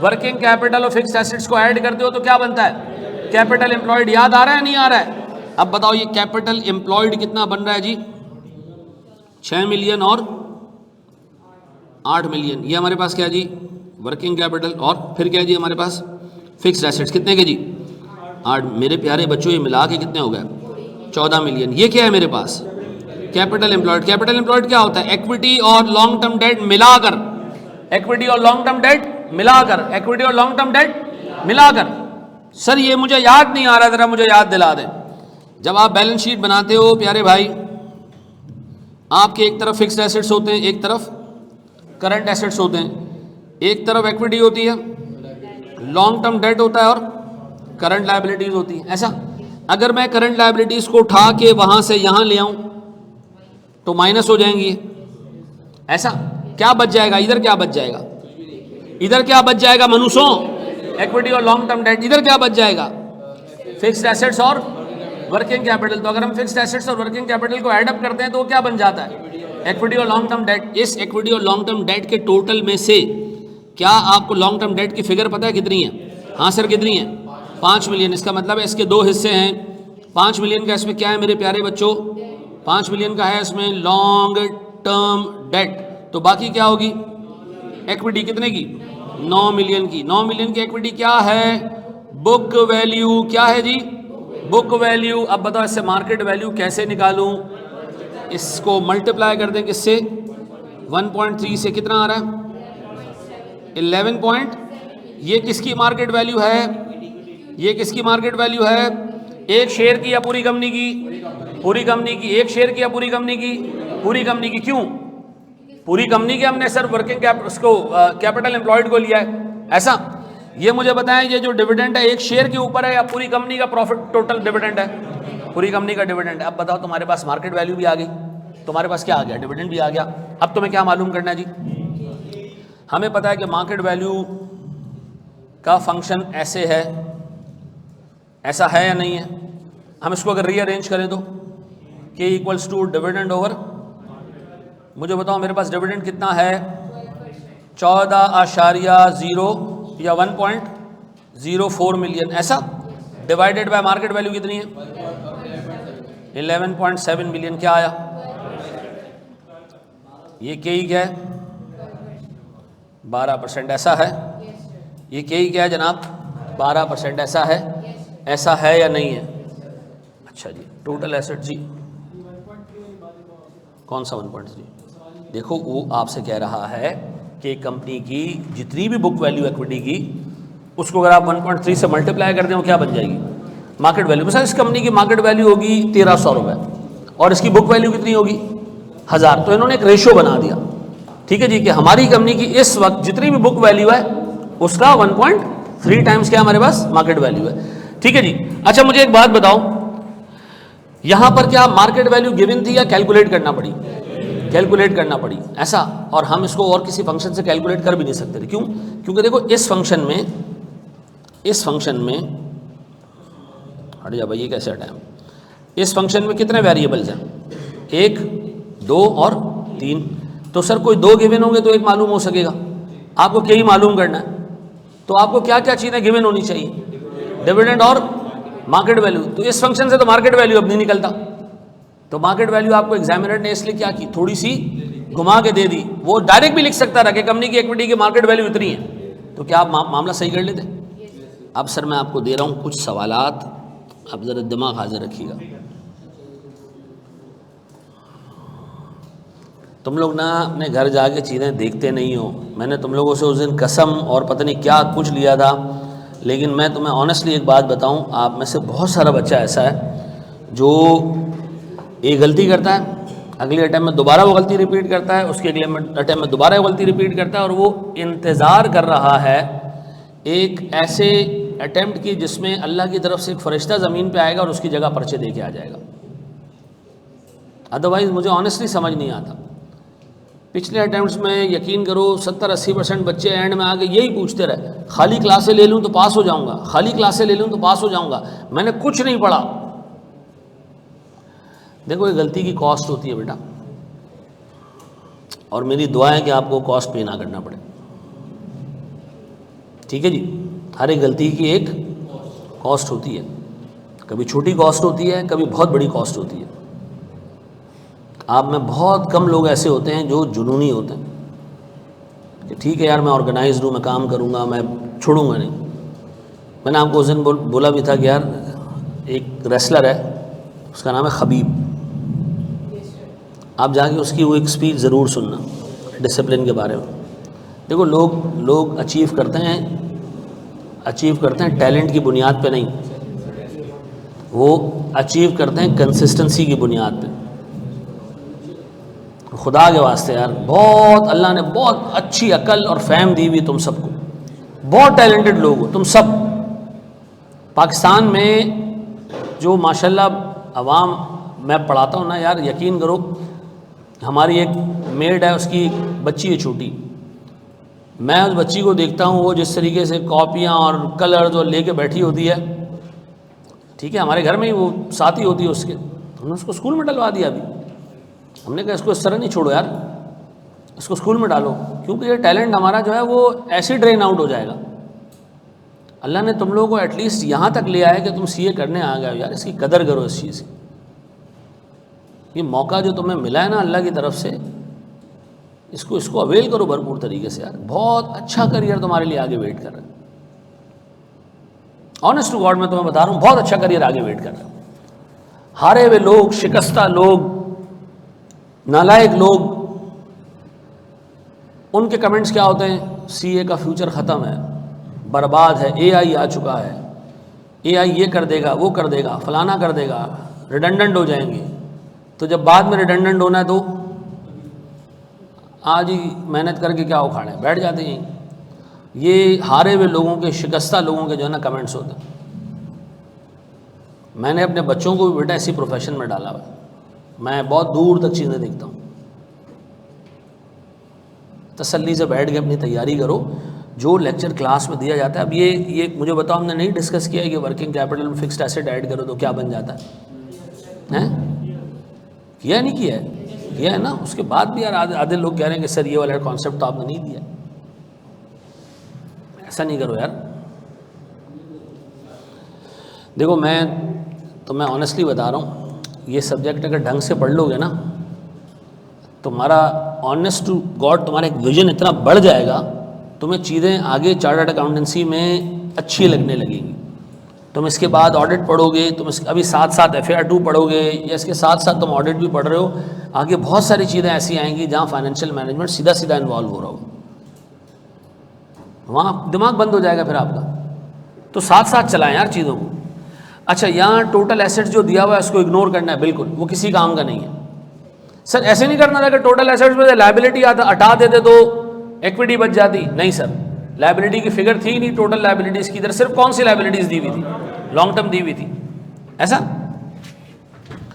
वर्किंग कैपिटल और फिक्स्ड एसेट्स को ऐड करते हो तो क्या बनता है? Capital employed. याद आ रहा है नहीं आ रहा है? अब बताओ ये कैपिटल एम्प्लॉयड कितना बन रहा है जी? 6 मिलियन और 8 मिलियन। ये हमारे पास क्या है जी? Working capital. और फिर क्या है जी हमारे पास? Fixed assets. कितने के जी? 8। मेरे प्यारे बच्चों ये मिला के कितने हो गए? 14 मिलियन। ये क्या है मेरे पास? Capital employed. कैपिटल एम्प्लॉयड क्या होता है? इक्विटी और लॉन्ग टर्म डेट मिलाकर। इक्विटी और लॉन्ग टर्म डेट मिलाकर। इक्विटी और लॉन्ग टर्म डेट मिलाकर। सर ये मुझे याद नहीं आ रहा, जरा मुझे याद दिला दें। जब आप बैलेंस शीट बनाते हो प्यारे भाई, आपके एक तरफ फिक्स्ड एसेट्स होते हैं, एक तरफ करंट एसेट्स होते हैं। एक तरफ इक्विटी होती है, लॉन्ग टर्म डेट होता है और करंट लायबिलिटीज होती है। ऐसा अगर मैं करंट लायबिलिटीज को उठा के वहां से यहां ले आऊं तो माइनस हो जाएंगी। ऐसा क्या बच जाएगा? इधर क्या बच जाएगा? इधर क्या बच जाएगा मनुष्यों? इक्विटी और लॉन्ग टर्म डेट। इधर क्या बच जाएगा? फिक्स्ड एसेट्स और वर्किंग कैपिटल। तो अगर हम फिक्स्ड एसेट्स और वर्किंग कैपिटल को ऐड अप करते हैं तो क्या बन जाता है? इक्विटी और लॉन्ग टर्म डेट। इस इक्विटी और लॉन्ग टर्म डेट के टोटल में से क्या आपको लॉन्ग टर्म डेट की फिगर पता है कितनी है? हाँ सर कितनी है? 5 मिलियन। इसका मतलब है इसके दो हिस्से हैं। 5 मिलियन का इसमें क्या है मेरे प्यारे बच्चों? 5 मिलियन का है इसमें लॉन्ग टर्म डेट। तो बाकी क्या होगी? इक्विटी कितने की? 9 मिलियन की। 9 मिलियन की इक्विटी क्या है? Book value. क्या है जी? Book value. अब बताओ इससे मार्केट वैल्यू कैसे निकालूं? इसको मल्टीप्लाई कर दें किससे? 1.3 से। कितना आ रहा है? 11 ये किसकी मार्केट वैल्यू है? ये किसकी मार्केट वैल्यू है? एक शेयर की या पूरी कंपनी की? पूरी कंपनी की। एक शेयर की या पूरी कंपनी की? पूरी कंपनी की। क्यों पूरी कंपनी की? हमने सर वर्किंग कैपिटल एम्प्लॉयड को लिया है। ऐसा ये मुझे बताएं, ये जो डिविडेंड है एक शेयर के ऊपर है या पूरी कंपनी का प्रॉफिट टोटल डिविडेंड है? पूरी कंपनी का डिविडेंड है। अब बताओ तुम्हारे पास मार्केट वैल्यू भी आ गई, तुम्हारे पास क्या आ गया? डिविडेंड भी आ गया। अब तुम्हें क्या मालूम करना है जी? हमें पता है कि मार्केट वैल्यू का फंक्शन ऐसे है, ऐसा है या नहीं है? हम इसको अगर रीअरेंज करें तो K equals to dividend over, मुझे बताओ मेरे पास डिविडेंड कितना है? 14.0 या 1.04 मिलियन। ऐसा डिवाइडेड बाय मार्केट वैल्यू कितनी है? 11.7 मिलियन। क्या आया? ये के ही क्या है? 12%। ऐसा है? ये के ही क्या है जनाब? 12%। ऐसा है? ऐसा है या नहीं है? अच्छा जी। टोटल एसेट जी कौन सा 1.3? देखो वो आपसे कह रहा है कि कंपनी की जितनी भी बुक वैल्यू इक्विटी की, उसको अगर आप 1.3 से मल्टीप्लाई कर दें वो क्या बन जाएगी? Market value. मिसाल इस कंपनी की मार्केट वैल्यू होगी 1300 रुपये और इसकी बुक वैल्यू कितनी होगी? 1000। तो इन्होंने एक रेशियो बना दिया, ठीक है जी, कि हमारी कंपनी की इस वक्त जितनी भी बुक वैल्यू है उसका 1.3 टाइम्स क्या हमारे पास मार्केट वैल्यू है। ठीक है जी। अच्छा मुझे एक बात बताओ, यहां पर क्या मार्केट वैल्यू गिवन थी या कैलकुलेट करना पड़ी? कैलकुलेट करना पड़ी। ऐसा, और हम इसको और किसी फंक्शन से कैलकुलेट कर भी नहीं सकते थे। क्यों? क्योंकि देखो इस फंक्शन में हट जा भाई, ये कैसे हटाएं? इस फंक्शन में कितने वेरिएबल्स हैं? 1, 2 और 3। तो सर कोई 2 गिवन होंगे तो एक मालूम हो सकेगा। आपको क्या ही मालूम करना है, तो आपको क्या क्या चीज़ें गिवन होनी चाहिए? डिविडेंड और मार्केट वैल्यू। तो इस फंक्शन से तो मार्केट वैल्यू अब नहीं निकलता। तो मार्केट वैल्यू आपको एग्जामिनर ने इसलिए क्या की, थोड़ी सी घुमा के दे दी। वो डायरेक्ट भी लिख सकता था कि कंपनी की इक्विटी की मार्केट वैल्यू इतनी है, तो क्या आप मामला सही कर लेते? अब सर मैं आपको दे रहा हूँ कुछ सवालात, आप ज़रा दिमाग हाजिर रखिएगा। तुम लोग ना अपने घर जाके चीज़ें देखते नहीं हो। मैंने तुम लोगों से उस दिन कसम और पता नहीं क्या कुछ लिया था, लेकिन मैं तुम्हें ऑनेस्टली एक बात बताऊं, आप में से बहुत सारा बच्चा ऐसा है जो एक गलती करता है, अगले अटैम्प में दोबारा वो गलती रिपीट करता है, उसके अगले अटैम्प में दोबारा वो गलती रिपीट करता है, और वो इंतज़ार कर रहा है एक ऐसे अटैम्प्ट की जिसमें अल्लाह की तरफ से एक फरिश्ता ज़मीन पे आएगा और उसकी जगह पर्चे दे के आ जाएगा। अदरवाइज़ मुझे ऑनेस्टली समझ नहीं आता। पिछले अटैम्प्ट्स में यकीन करो 70-80% बच्चे एंड में आके यही पूछते रहे, खाली क्लासें ले लूँ तो पास हो जाऊँगा, खाली क्लासें ले लूँ तो पास हो जाऊँगा, मैंने कुछ नहीं पढ़ा। देखो ये गलती की कॉस्ट होती है बेटा, और मेरी दुआ है कि आपको कॉस्ट पे ना करना पड़े। ठीक है जी, हर एक गलती की एक कॉस्ट होती है, कभी छोटी कॉस्ट होती है, कभी बहुत बड़ी कॉस्ट होती है। आप में बहुत कम लोग ऐसे होते हैं जो जुनूनी होते हैं कि ठीक है यार मैं ऑर्गेनाइज्ड हूँ, मैं काम करूँगा, मैं छोड़ूंगा नहीं। मैंने आपको उस दिन बोला भी था कि यार एक रेसलर है, उसका नाम है खबीब, आप जाके उसकी वो एक स्पीच ज़रूर सुनना डिसिप्लिन के बारे में। देखो लोग अचीव करते हैं टैलेंट की बुनियाद पे नहीं, वो अचीव करते हैं कंसिस्टेंसी की बुनियाद पे। खुदा के वास्ते यार, बहुत अल्लाह ने बहुत अच्छी अकल और फहम दी हुई तुम सबको, बहुत टैलेंटेड लोग हो तुम सब। पाकिस्तान में जो माशाल्लाह अवाम मैं पढ़ाता हूँ ना यार, यकीन करो, हमारी एक मेड है, उसकी बच्ची है छोटी, मैं उस बच्ची को देखता हूँ वो जिस तरीके से कॉपियाँ और कलर्स और लेके बैठी होती है, ठीक है, हमारे घर में ही वो साथी होती है उसके, तो हमने उसको स्कूल में डलवा दिया। अभी हमने कहा इसको इस तरह नहीं छोड़ो यार, इसको स्कूल में डालो, क्योंकि ये टैलेंट हमारा जो है वो ऐसे ड्रेन आउट हो जाएगा। अल्लाह ने तुम लोगों को एटलीस्ट यहाँ तक ले आया कि तुम सीए करने आ गए हो यार, इसकी कदर करो इस चीज़ की। ये मौका जो तुम्हें मिला है ना अल्लाह की तरफ से, इसको अवेल करो भरपूर तरीके से यार, बहुत अच्छा करियर तुम्हारे लिए आगे वेट कर रहा है। ऑनेस्ट टू गॉड मैं तुम्हें बता रहा हूँ, बहुत अच्छा करियर आगे वेट कर रहा है। हारे हुए लोग, शिकस्ता लोग, नालायक लोग, उनके कमेंट्स क्या होते हैं, सीए का फ्यूचर ख़त्म है, बर्बाद है, एआई आ चुका है, एआई ये कर देगा, वो कर देगा, फलाना कर देगा, रिडंडेंट हो जाएंगे। तो जब बाद में रिडंडेंट होना है तो आज ही मेहनत करके क्या उखाड़े, बैठ जाते हैं। ये हारे हुए लोगों के, शिकस्ता लोगों के जो है ना कमेंट्स होते हैं। मैंने अपने बच्चों को भी बेटा इसी प्रोफेशन में डाला हुआ है, मैं बहुत दूर तक चीज़ें देखता हूँ। तसल्ली से बैठ के अपनी तैयारी करो, जो लेक्चर क्लास में दिया जाता है। अब ये मुझे बताओ, हमने नहीं डिस्कस किया है कि वर्किंग कैपिटल में फिक्स्ड एसेट ऐड करो तो क्या बन जाता है? किया नहीं किया है? किया है ना। उसके बाद भी यार आधे लोग कह रहे हैं कि सर ये वाला कॉन्सेप्ट तो आपने नहीं दिया। ऐसा नहीं करो यार। देखो मैं ऑनेस्टली बता रहा हूँ, ये सब्जेक्ट अगर ढंग से पढ़ लोगे ना, तुम्हारा ऑनेस्ट टू गॉड तुम्हारा एक विजन इतना बढ़ जाएगा, तुम्हें चीज़ें आगे चार्टर्ड अकाउंटेंसी में अच्छी लगने लगेंगी। तुम इसके बाद ऑडिट पढ़ोगे, तुम अभी साथ साथ FAR 2 पढ़ोगे, या इसके साथ साथ तुम ऑडिट भी पढ़ रहे हो, आगे बहुत सारी चीज़ें ऐसी आएंगी जहाँ फाइनेंशियल मैनेजमेंट सीधा सीधा इन्वॉल्व हो रहा हो, वहाँ दिमाग बंद हो जाएगा फिर आपका। तो साथ साथ चलाएं यार चीज़ों को। अच्छा, यहाँ टोटल एसेट्स जो दिया हुआ है उसको इग्नोर करना है, बिल्कुल वो किसी काम का नहीं है। सर ऐसे नहीं करना था कि टोटल एसेट्स में लायबिलिटी हटा देते तो इक्विटी बच जाती। नहीं सर, लायबिलिटी की फिगर थी नहीं टोटल लायबिलिटीज़ की, इधर सिर्फ कौन सी लायबिलिटीज़ दी हुई थी? लॉन्ग टर्म दी हुई थी। ऐसा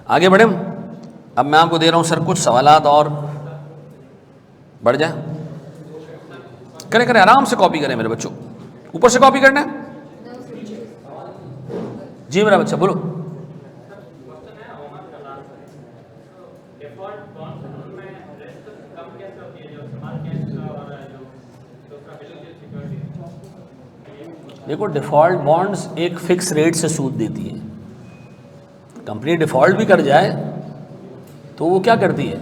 आगे बढ़े। अब मैं आपको दे रहा हूँ सर कुछ सवालात और, बढ़ जाए। करें आराम से कॉपी करें मेरे बच्चों, ऊपर से कॉपी करना है। जी मेरा बच्चा बोलो। देखो डिफ़ॉल्ट बॉन्ड्स एक फिक्स रेट से सूद देती है। कंपनी डिफ़ॉल्ट भी कर जाए तो वो क्या करती है,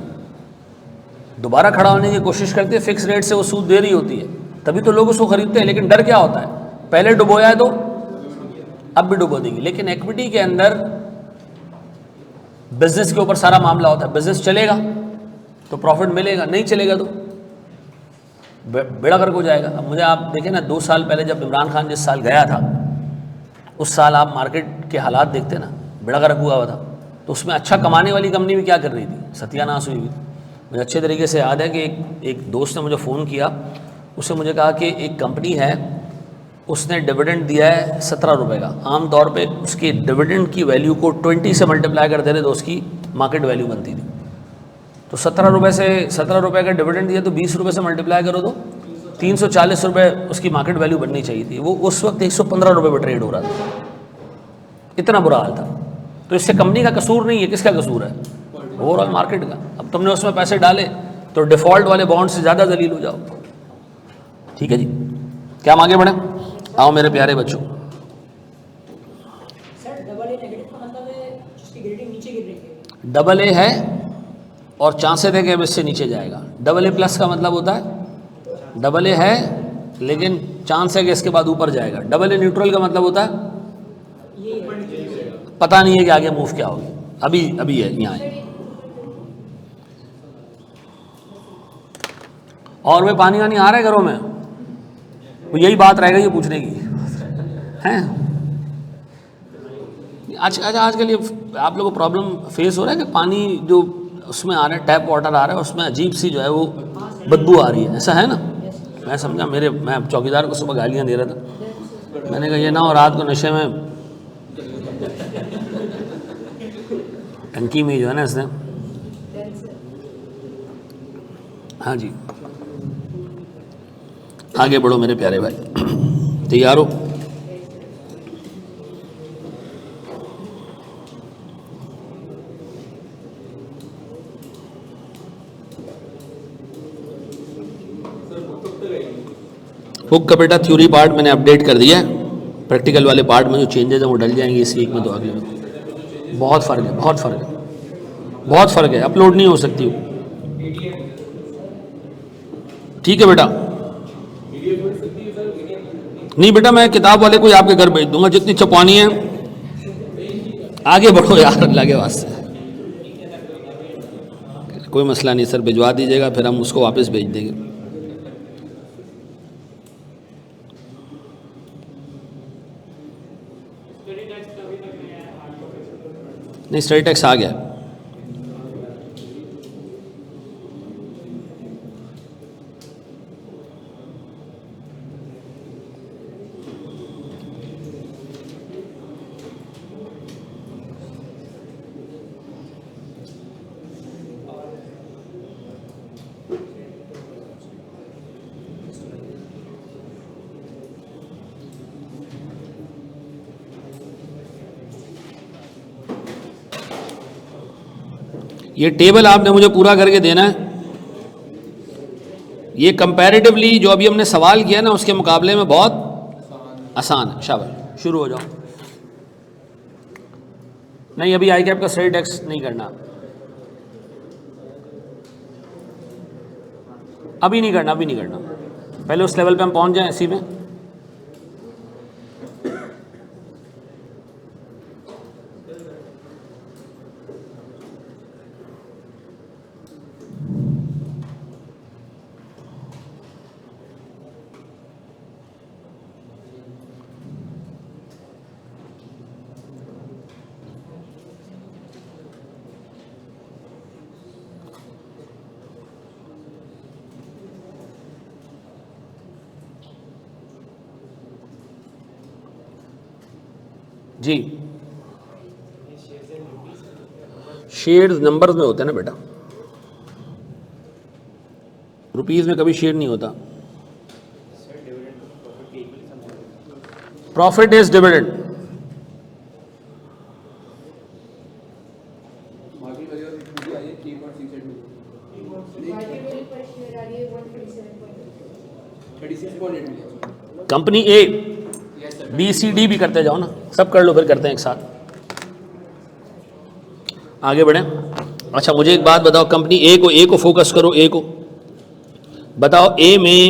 दोबारा खड़ा होने की कोशिश करती है, फिक्स रेट से वो सूद दे रही होती है, तभी तो लोग उसको खरीदते हैं। लेकिन डर क्या होता है, पहले डुबोया है तो अब भी डुबो देगी। लेकिन इक्विटी के अंदर बिजनेस के ऊपर सारा मामला होता है, बिजनेस चलेगा तो प्रॉफिट मिलेगा, नहीं चलेगा तो बेड़ा गर्क हो जाएगा। अब मुझे आप देखें ना, 2 साल पहले जब इमरान खान जिस साल गया था, उस साल आप मार्केट के हालात देखते ना, बेड़ा गर्क हुआ था। तो उसमें अच्छा कमाने वाली कंपनी भी क्या कर रही थी, सत्यानाश हुई हुई। मुझे अच्छे तरीके से याद है कि एक दोस्त ने मुझे फ़ोन किया, उसने मुझे कहा कि एक कंपनी है, उसने डिविडेंड दिया है 17 रुपये का। आम तौर पे उसकी डिविडेंड की वैल्यू को 20 से मल्टीप्लाई करते थे तो उसकी मार्केट वैल्यू बनती थी। तो 17 रुपये का डिविडेंड दिया तो 20 रुपये से मल्टीप्लाई करो तो 340 रुपये उसकी मार्केट वैल्यू बननी चाहिए थी। वो उस वक्त 115 रुपये पर ट्रेड हो रहा था, इतना बुरा हाल था। तो इससे कंपनी का कसूर नहीं है, किसका कसूर है, ओवरऑल मार्केट का। अब तुमने उसमें पैसे डाले तो डिफ़ॉल्ट वाले बॉन्ड से ज़्यादा जलील हो जाओ। ठीक है जी, क्या हम आगे बढ़ें? आओ मेरे प्यारे बच्चों। सर डबल ए नेगेटिव का मतलब है जिसकी ग्रेडिंग नीचे गिर रही है। डबल ए है और चांसेस है कि अब इससे नीचे जाएगा। डबल ए प्लस का मतलब होता है, डबल ए है लेकिन चांस है कि इसके बाद ऊपर जाएगा। डबल ए न्यूट्रल का मतलब होता है पता नहीं है कि आगे मूव क्या होगी, अभी है यहाँ है। और वे पानी वानी आ रहा है घरों में, तो यही बात रहेगा ये पूछने की हैं। आज के लिए आप लोगों को प्रॉब्लम फेस हो रहा है कि पानी जो उसमें आ रहा है, टैप वाटर आ रहा है, उसमें अजीब सी जो है वो बदबू आ रही है, ऐसा है ना। मैं समझा, मैं चौकीदार को सुबह गालियाँ दे रहा था, मैंने कहा ये ना हो रात को नशे में टंकी में जो है ना इसने। हाँ जी, आगे बढ़ो मेरे प्यारे भाई, तैयार हो? बुक का बेटा थ्योरी पार्ट मैंने अपडेट कर दिया है, प्रैक्टिकल वाले पार्ट में जो चेंजेस हैं वो डल जाएंगे इस वीक में, तो अगले में बहुत फ़र्क है, बहुत फ़र्क है, अपलोड नहीं हो सकती वो। ठीक है बेटा, नहीं बेटा मैं किताब वाले को ही आपके घर भेज दूंगा, जितनी छपवानी है। आगे बढ़ो यार अल्लाह के वास्ते, कोई मसला नहीं सर, भिजवा दीजिएगा फिर हम उसको वापस भेज देंगे। नहीं स्टडी टैक्स आ गया। ये टेबल आपने मुझे पूरा करके देना है। ये कंपैरेटिवली जो अभी हमने सवाल किया ना उसके मुकाबले में बहुत आसान है। शाबाश, शुरू हो जाओ। नहीं अभी आई कैप का स्टडी टैक्स नहीं करना, अभी नहीं करना, पहले उस लेवल पे हम पहुंच जाएं इसी में। जी शेयर्स नंबर्स में होते हैं ना बेटा, रुपीस में कभी शेयर नहीं होता। Profit is dividend, company A B C D भी करते जाओ ना, सब कर लो फिर करते हैं एक साथ, आगे बढ़ें। अच्छा मुझे एक बात बताओ, कंपनी ए को फोकस करो, ए को बताओ, ए में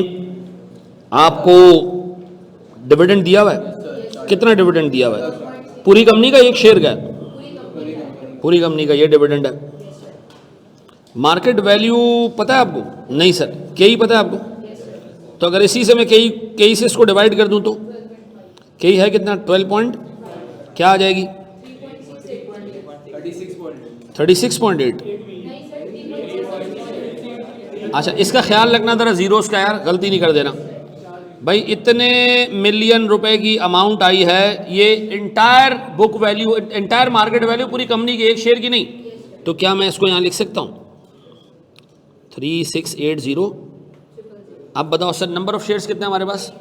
आपको डिविडेंड दिया हुआ है, कितना डिविडेंड दिया हुआ है? पूरी कंपनी का, एक शेयर का? पूरी कंपनी का ये डिविडेंड है। मार्केट वैल्यू पता है आपको? नहीं सर, के ही पता है आपको? तो अगर इसी से मैं के से इसको डिवाइड कर दूं तो के है कितना? 12 पॉइंट क्या आ जाएगी? 36.8। अच्छा, इसका ख्याल रखना ज़रा ज़ीरोस का यार, गलती नहीं कर देना भाई। इतने मिलियन रुपए की अमाउंट आई है, ये entire book value, entire market value पूरी कंपनी की, एक शेयर की नहीं। तो क्या मैं इसको यहाँ लिख सकता हूँ 3680? अब बताओ सर, नंबर ऑफ शेयर्स कितने हमारे पास?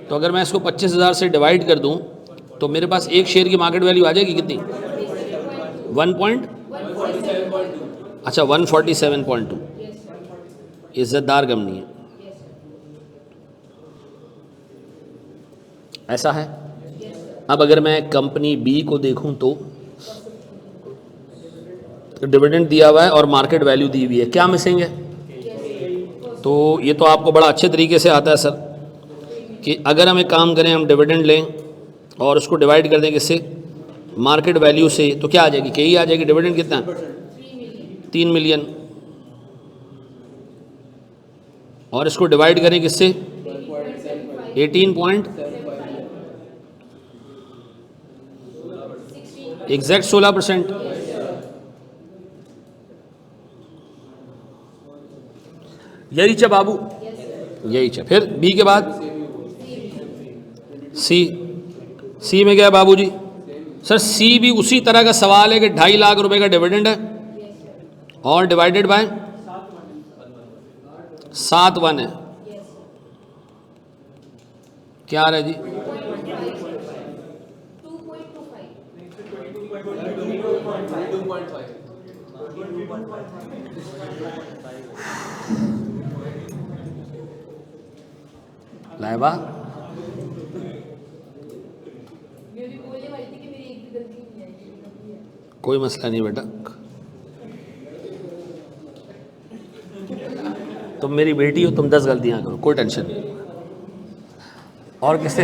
तो अगर मैं इसको 25,000 से डिवाइड कर दूं तो मेरे पास एक शेयर की मार्केट वैल्यू आ जाएगी कितनी? 1 अच्छा 147.2। इज्जतदार कंपनी है, ऐसा है। अब अगर मैं कंपनी बी को देखूं तो डिविडेंड दिया हुआ है और मार्केट वैल्यू दी हुई है, क्या मिसिंग है? तो ये तो आपको बड़ा अच्छे तरीके से आता है सर कि अगर हम एक काम करें, हम डिविडेंड लें और उसको डिवाइड कर दें किससे? मार्केट वैल्यू से, तो क्या आ जाएगी? के ही आ जाएगी। डिविडेंड कितना? 3 मिलियन। और इसको डिवाइड करें किससे? 18 पॉइंट एग्जैक्ट 16%। यही चा बाबू, यही चा। फिर बी के बाद सी में क्या है बाबूजी? सर सी भी उसी तरह का सवाल है कि 2.5 लाख रुपए का डिविडेंड है और डिवाइडेड बाय 7 है। क्या आ रहा है जी? 2.5। लाइबा कोई मसला नहीं बेटा, तुम मेरी बेटी हो, तुम 10 गलतियां करो, कोई टेंशन नहीं। और किससे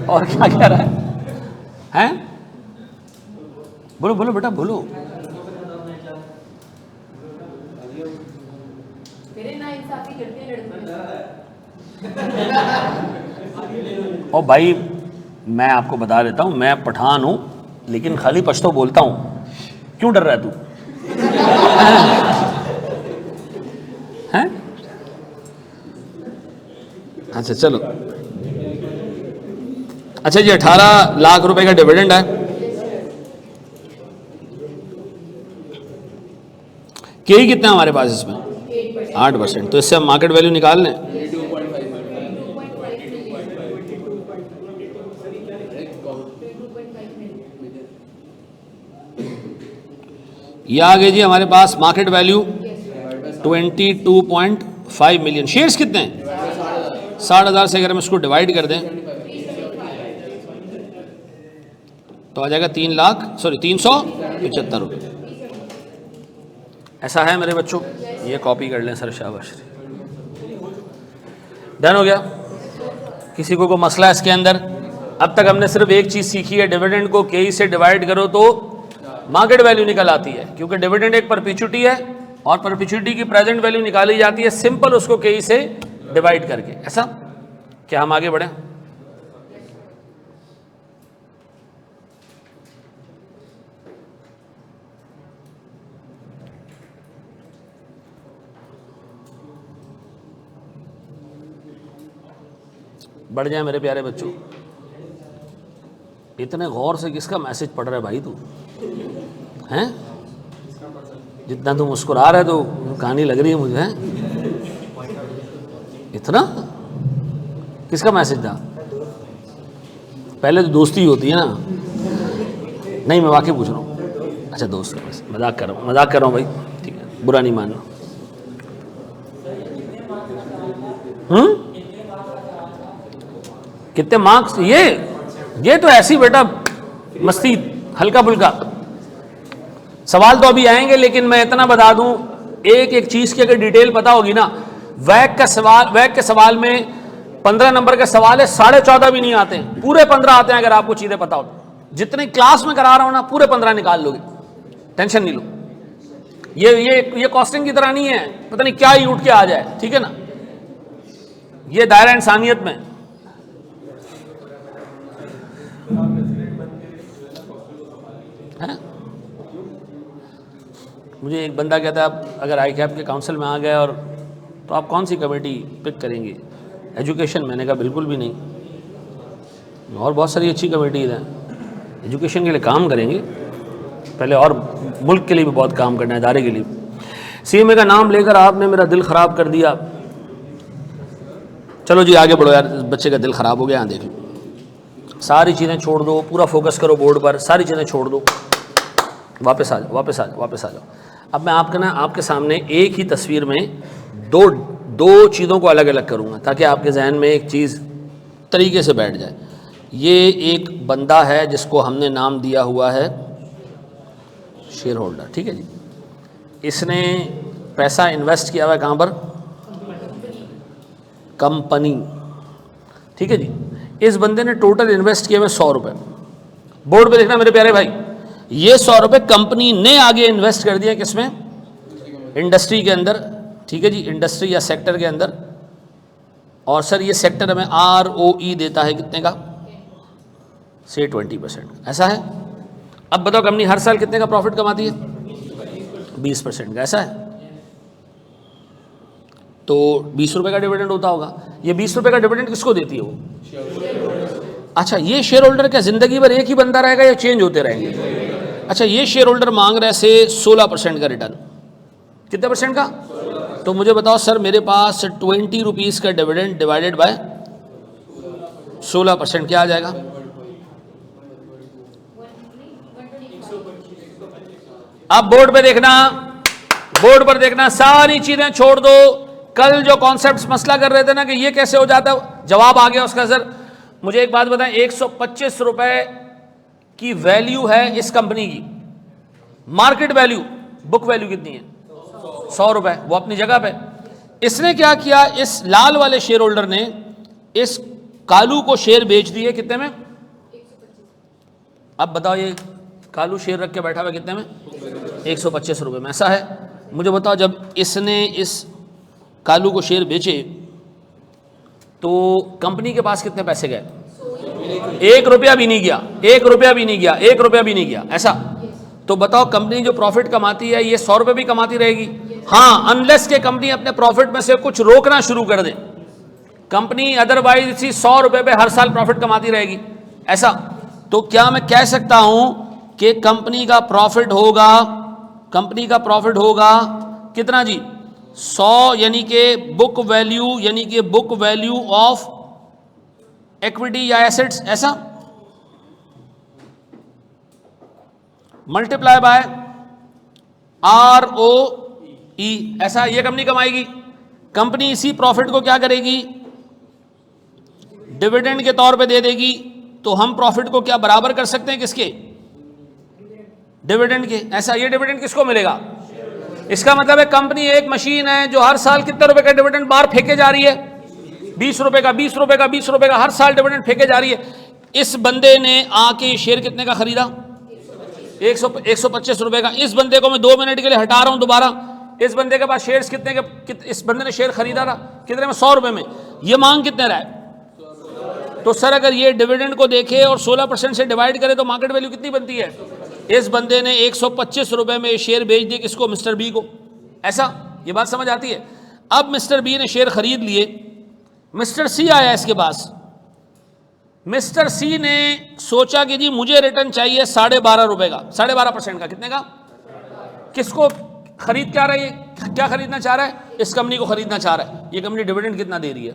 और क्या कह रहा है? बोलो बोलो बेटा बोलो। और भाई मैं आपको बता देता हूँ, मैं पठान हूँ लेकिन खाली पश्तो बोलता हूँ। क्यों डर रहा है तू? हैं? अच्छा चलो, अच्छा जी 18 लाख रुपए का डिविडेंड है। के ही कितना हमारे पास इसमें? 8%। तो इससे हम मार्केट वैल्यू निकाल लें। ये आ गई जी हमारे पास मार्केट वैल्यू 22.5 मिलियन। शेयर्स कितने हैं? 60,000 से अगर हम इसको डिवाइड कर दें तो आ जाएगा 375 रुपये। ऐसा है मेरे बच्चों, ये कॉपी कर लें सर, शाबाश। डन हो गया? किसी को मसला है इसके अंदर? अब तक हमने सिर्फ एक चीज़ सीखी है, डिविडेंड को के से डिवाइड करो तो मार्केट वैल्यू निकल आती है, क्योंकि डिविडेंड एक परपेचुटी है और परपेचुटी की प्रेजेंट वैल्यू निकाली जाती है सिंपल उसको के से डिवाइड करके। ऐसा क्या हम आगे बढ़े? बढ़ जाए मेरे प्यारे बच्चों। इतने गौर से किसका मैसेज पढ़ रहा है भाई तू? हैं? जितना तू मुस्कुरा रहा है तो कहानी लग रही है मुझे। हैं? इतना किसका मैसेज था? पहले तो दोस्ती होती है ना। नहीं मैं वाकई पूछ रहा हूँ। अच्छा दोस्त का मैसेज, मजाक कर रहा हूँ भाई, ठीक है, बुरा नहीं मानना। कितने मार्क्स? ये तो ऐसी बेटा मस्ती, हल्का फुल्का सवाल तो अभी आएंगे, लेकिन मैं इतना बता दूं, एक एक चीज की अगर डिटेल पता होगी ना, वैक के सवाल में 15 नंबर का सवाल है, 14.5 भी नहीं आते, पूरे 15 आते हैं अगर आपको चीजें पता हो। जितने क्लास में करा रहा हूं ना, पूरे 15 निकाल लोगे, टेंशन नहीं लो। ये कॉस्टिंग की तरह नहीं है, पता नहीं क्या ही उठ के आ जाए, ठीक है ना। ये दायरा इंसानियत में है। मुझे एक बंदा कहता है आप अगर आई कैप के काउंसिल में आ गए और तो आप कौन सी कमेटी पिक करेंगे, एजुकेशन। मैंने कहा बिल्कुल भी नहीं, और बहुत सारी अच्छी कमेटीज हैं, एजुकेशन के लिए काम करेंगे पहले, और मुल्क के लिए भी बहुत काम करना है, इदारे के लिए। सीएमए का नाम लेकर आपने मेरा दिल ख़राब कर दिया। चलो जी आगे बढ़ो यार, बच्चे का दिल ख़राब हो गया। यहाँ देख लो, सारी चीज़ें छोड़ दो, पूरा फोकस करो बोर्ड पर, सारी चीज़ें छोड़ दो, वापस आ जाओ, वापस आ जाओ, वापस आ जाओ। अब मैं आपके सामने एक ही तस्वीर में दो चीज़ों को अलग अलग करूँगा ताकि आपके जहन में एक चीज़ तरीके से बैठ जाए। ये एक बंदा है जिसको हमने नाम दिया हुआ है शेयर होल्डर, ठीक है जी। इसने पैसा इन्वेस्ट किया हुआ है कहाँ पर, कंपनी, ठीक है जी। इस बंदे ने टोटल इन्वेस्ट किया हुआ 100 रुपये। बोर्ड पे देखना मेरे प्यारे भाई, ये 100 रुपये कंपनी ने आगे इन्वेस्ट कर दिया किसमें, इंडस्ट्री के अंदर, ठीक है जी, इंडस्ट्री या सेक्टर के अंदर। और सर ये सेक्टर हमें ROE देता है कितने का, से 20%, ऐसा है। अब बताओ कंपनी हर साल कितने का प्रॉफिट कमाती है, 20% का, ऐसा है। तो 20 रुपये का डिविडेंड होता होगा। ये 20 रुपये का डिविडेंड किसको देती है वो, अच्छा ये शेयर होल्डर क्या ज़िंदगी भर एक ही बंदा रहेगा या चेंज होते रहेंगे। अच्छा ये शेयर होल्डर मांग रहे से 16% का रिटर्न, कितने परसेंट का। तो मुझे बताओ सर मेरे पास 20 रुपीज़ का डिविडेंड डिवाइडेड बाय 16% क्या आ जाएगा, अब बोर्ड पे देखना, बोर्ड पर देखना, सारी चीजें छोड़ दो। कल जो कॉन्सेप्ट्स मसला कर रहे थे ना कि ये कैसे हो जाता है, जवाब आ गया उसका। सर मुझे एक बात बताएं, 125 रुपए की वैल्यू है इस कंपनी की, मार्केट वैल्यू, बुक वैल्यू कितनी है 100 रुपए, वो अपनी जगह पे। इसने क्या किया, इस लाल वाले शेयर होल्डर ने इस कालू को शेयर बेच दिए कितने में, अब बताओ ये कालू शेयर रख के बैठा हुआ कितने में, 125 रुपये में, ऐसा है। मुझे बताओ जब इसने इस कालू को शेयर बेचे तो कंपनी के पास कितने पैसे गए, 1 रुपया भी नहीं गया, 1 रुपया भी नहीं गया, 1 रुपया भी नहीं गया, ऐसा। तो बताओ कंपनी जो प्रॉफिट कमाती है ये 100 रुपये भी कमाती रहेगी, हाँ, अनलेस के कंपनी अपने प्रॉफिट में से कुछ रोकना शुरू कर दे। कंपनी अदरवाइज इसी 100 रुपये पे हर साल प्रॉफिट कमाती रहेगी, ऐसा। तो क्या मैं कह सकता हूं कि कंपनी का प्रॉफिट होगा, कंपनी का प्रॉफिट होगा कितना जी, 100, यानी कि बुक वैल्यू, यानी कि बुक वैल्यू ऑफ इक्विटी या एसेट्स, ऐसा, मल्टीप्लाई बाय ROE, ऐसा ये कंपनी कमाएगी। कंपनी इसी प्रॉफिट को क्या करेगी, डिविडेंड के तौर पे दे देगी। तो हम प्रॉफिट को क्या बराबर कर सकते हैं किसके, डिविडेंड के, ऐसा। ये डिविडेंड किसको मिलेगा, इसका मतलब है कंपनी एक मशीन है जो हर साल कितने रुपए का डिविडेंड बाहर फेंके जा रही है, 20 रुपए का, 20 रुपए का, 20 रुपए का, हर साल डिविडेंड फेंके जा रही है। इस बंदे ने आके शेयर कितने का खरीदा, 125 रुपए का। इस बंदे को मैं 2 मिनट के लिए हटा रहा हूं दोबारा, इस बंदे के पास शेयर्स कितने के, इस बंदे ने शेयर खरीदा था कितने में, 100 रुपए में। ये मांग कितने रहा है, तो सर अगर ये डिविडेंड को देखे और 16% से डिवाइड करे तो मार्केट वैल्यू कितनी बनती है। इस बंदे ने 125 रुपए में शेयर बेच दिए किसको, मिस्टर बी को, ऐसा। ये बात समझ आती है। अब मिस्टर बी ने शेयर खरीद लिए, मिस्टर सी आया इसके पास। मिस्टर सी ने सोचा कि जी मुझे रिटर्न चाहिए 12.5 रुपए का, 12.5% का, कितने का, किसको खरीद क्या रहा है, क्या खरीदना चाह रहा है, इस कंपनी को खरीदना चाह रहा है। ये कंपनी डिविडेंड कितना दे रही है,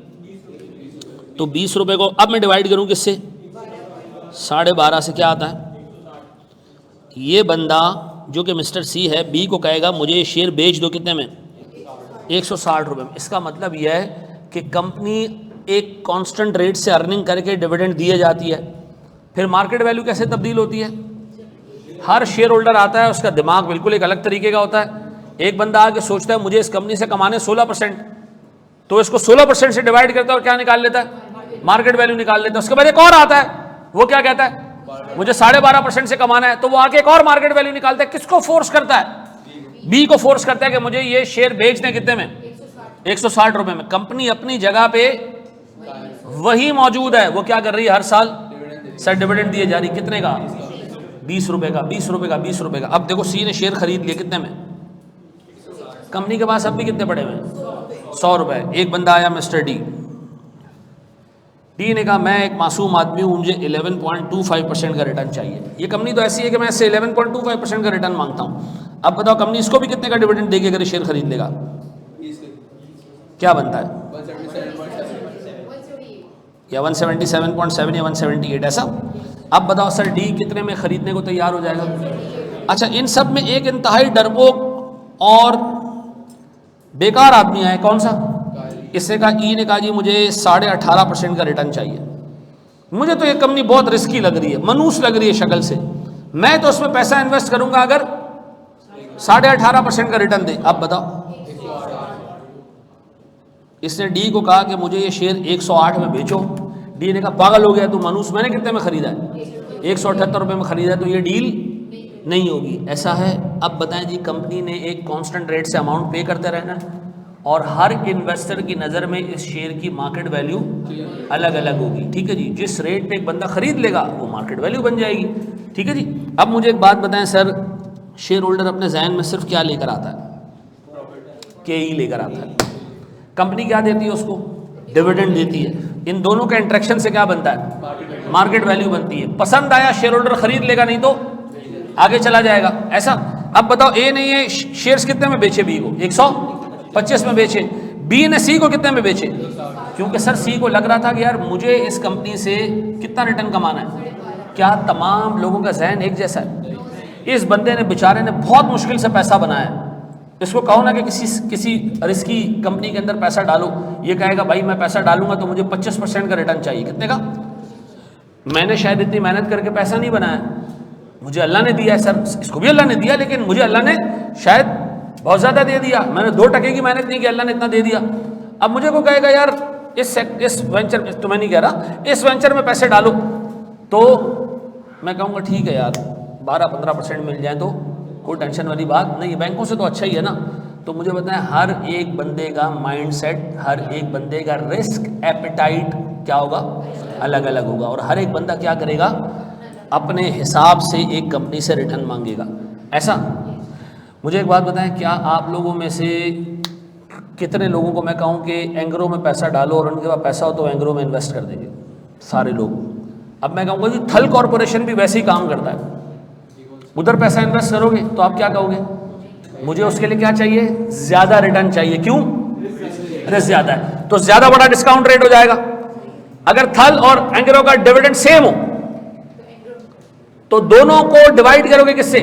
तो 20 रुपए को अब मैं डिवाइड करूं किससे, 12.5 से, क्या आता है। ये बंदा जो कि मिस्टर सी है, बी को कहेगा मुझे शेयर बेच दो कितने में, 160 रुपये में। इसका मतलब यह है कि कंपनी एक कांस्टेंट रेट से अर्निंग करके डिविडेंड दिए जाती है। फिर मार्केट वैल्यू कैसे तब्दील होती है, हर शेयर होल्डर आता है, उसका दिमाग बिल्कुल एक अलग तरीके का होता है। एक बंदा आके सोचता है मुझे इस कंपनी से कमाने 16%, तो इसको 16% से डिवाइड करता है और क्या निकाल लेता है, मार्केट वैल्यू निकाल लेता है। उसके बाद एक और आता है, वो क्या कहता है, मुझे 12.5% से कमाना है, तो वो आके एक और मार्केट वैल्यू निकालता है। किसको फोर्स करता है, बी को फोर्स करता है कि मुझे ये शेयर बेचने कितने में, 160 रुपए में। कंपनी अपनी जगह पे वही मौजूद है, वो क्या कर रही है, हर साल सर डिविडेंड दिए जा रही। कितने का, 20 रुपए का, 20 रुपए का, 20 रुपए का। अब देखो सी ने शेयर खरीद लिए कितने में, कंपनी के पास अब भी कितने पड़े हुए, 100 रुपए। एक बंदा आया मिस्टर डी ने कहा मैं एक मासूम आदमी हूँ, मुझे 11.25% का रिटर्न चाहिए। ये कंपनी तो ऐसी है कि मैं इससे 11.25% का रिटर्न मांगता हूँ। अब बताओ कंपनी इसको भी कितने का डिविडेंड देगी अगर शेयर खरीद लेगा, क्या बनता है, या 177.7 या 178 ऐसा। अब बताओ सर डी कितने में खरीदने को तैयार हो जाएगा। अच्छा, इन सब में एक इंतहाई डरपोक और बेकार आदमी आया, कौन सा, इसने कहा, ई ने कहा जी मुझे 18.5% का रिटर्न चाहिए। मुझे तो ये कंपनी बहुत रिस्की लग रही है, मनूस लग रही है शक्ल से, मैं तो उसमें पैसा इन्वेस्ट करूंगा अगर 18.5% का रिटर्न दे। अब बताओ, इसने डी को कहा कि मुझे ये शेयर 108 में बेचो। डी ने कहा पागल हो गया तू मनूस, मैंने कितने में खरीदा है, 178 रुपये में खरीदा है, तो ये डील नहीं होगी। ऐसा है। अब बताएं जी, कंपनी ने एक कांस्टेंट रेट से अमाउंट पे करते रहना और हर इन्वेस्टर की नज़र में इस शेयर की मार्केट वैल्यू अलग अलग होगी। ठीक है जी, जिस रेट पे एक बंदा खरीद लेगा वो मार्केट वैल्यू बन जाएगी। ठीक है जी। अब मुझे एक बात बताएं सर, शेयर होल्डर अपने जहन में सिर्फ क्या लेकर आता है, के ई लेकर आता है। कंपनी क्या देती है उसको, डिविडेंड देती है। इन दोनों के इंटरेक्शन से क्या बनता है, मार्केट वैल्यू बनती है। पसंद आया शेयर होल्डर खरीद लेगा, नहीं तो आगे चला जाएगा। ऐसा। अब बताओ ए ने ये शेयर्स कितने में बेचे, बी को 125 में बेचे, बी ने सी को कितने में बेचे, क्योंकि सर सी को लग रहा था कि यार मुझे इस कंपनी से कितना रिटर्न कमाना है। क्या तमाम लोगों का जहन एक जैसा है? इस बंदे ने बेचारे ने बहुत मुश्किल से पैसा बनाया। इसको कहो ना कि किसी रिस्की कंपनी के अंदर पैसा डालो, ये कहेगा भाई मैं पैसा डालूंगा तो मुझे 25% का रिटर्न चाहिए। कितने का? मैंने शायद इतनी मेहनत करके पैसा नहीं बनाया, मुझे अल्लाह ने दिया है सर, इसको भी अल्लाह ने दिया, लेकिन मुझे अल्लाह ने शायद बहुत ज़्यादा दे दिया, मैंने 2% की मेहनत नहीं की, अल्लाह ने इतना दे दिया। अब मुझे को कहेगा यार इस वेंचर, तो मैं नहीं कह रहा इस वेंचर में पैसे डालो, तो मैं कहूँगा ठीक है यार 12-15% मिल जाए तो कोई टेंशन वाली बात नहीं है, बैंकों से तो अच्छा ही है ना। तो मुझे बताएं, हर एक बंदे का माइंडसेट, हर एक बंदे का रिस्क एपेटाइट क्या होगा, अलग अलग होगा। और हर एक बंदा क्या करेगा, अपने हिसाब से एक कंपनी से रिटर्न मांगेगा। ऐसा। मुझे एक बात बताएं, क्या आप लोगों में से कितने लोगों को मैं कहूँ कि एंग्रो में पैसा डालो और उनके पास पैसा हो तो एंग्रो में इन्वेस्ट कर देंगे? सारे लोग। अब मैं कहूँगा जी थल कॉरपोरेशन भी वैसे ही काम करता है, उधर पैसा इन्वेस्ट करोगे तो आप क्या कहोगे, मुझे उसके लिए क्या चाहिए, ज़्यादा रिटर्न चाहिए। क्यों? रिस्क ज़्यादा है तो ज़्यादा बड़ा डिस्काउंट रेट हो जाएगा। अगर थल और एंग्रो का डिविडेंड सेम हो तो दोनों को डिवाइड करोगे किससे,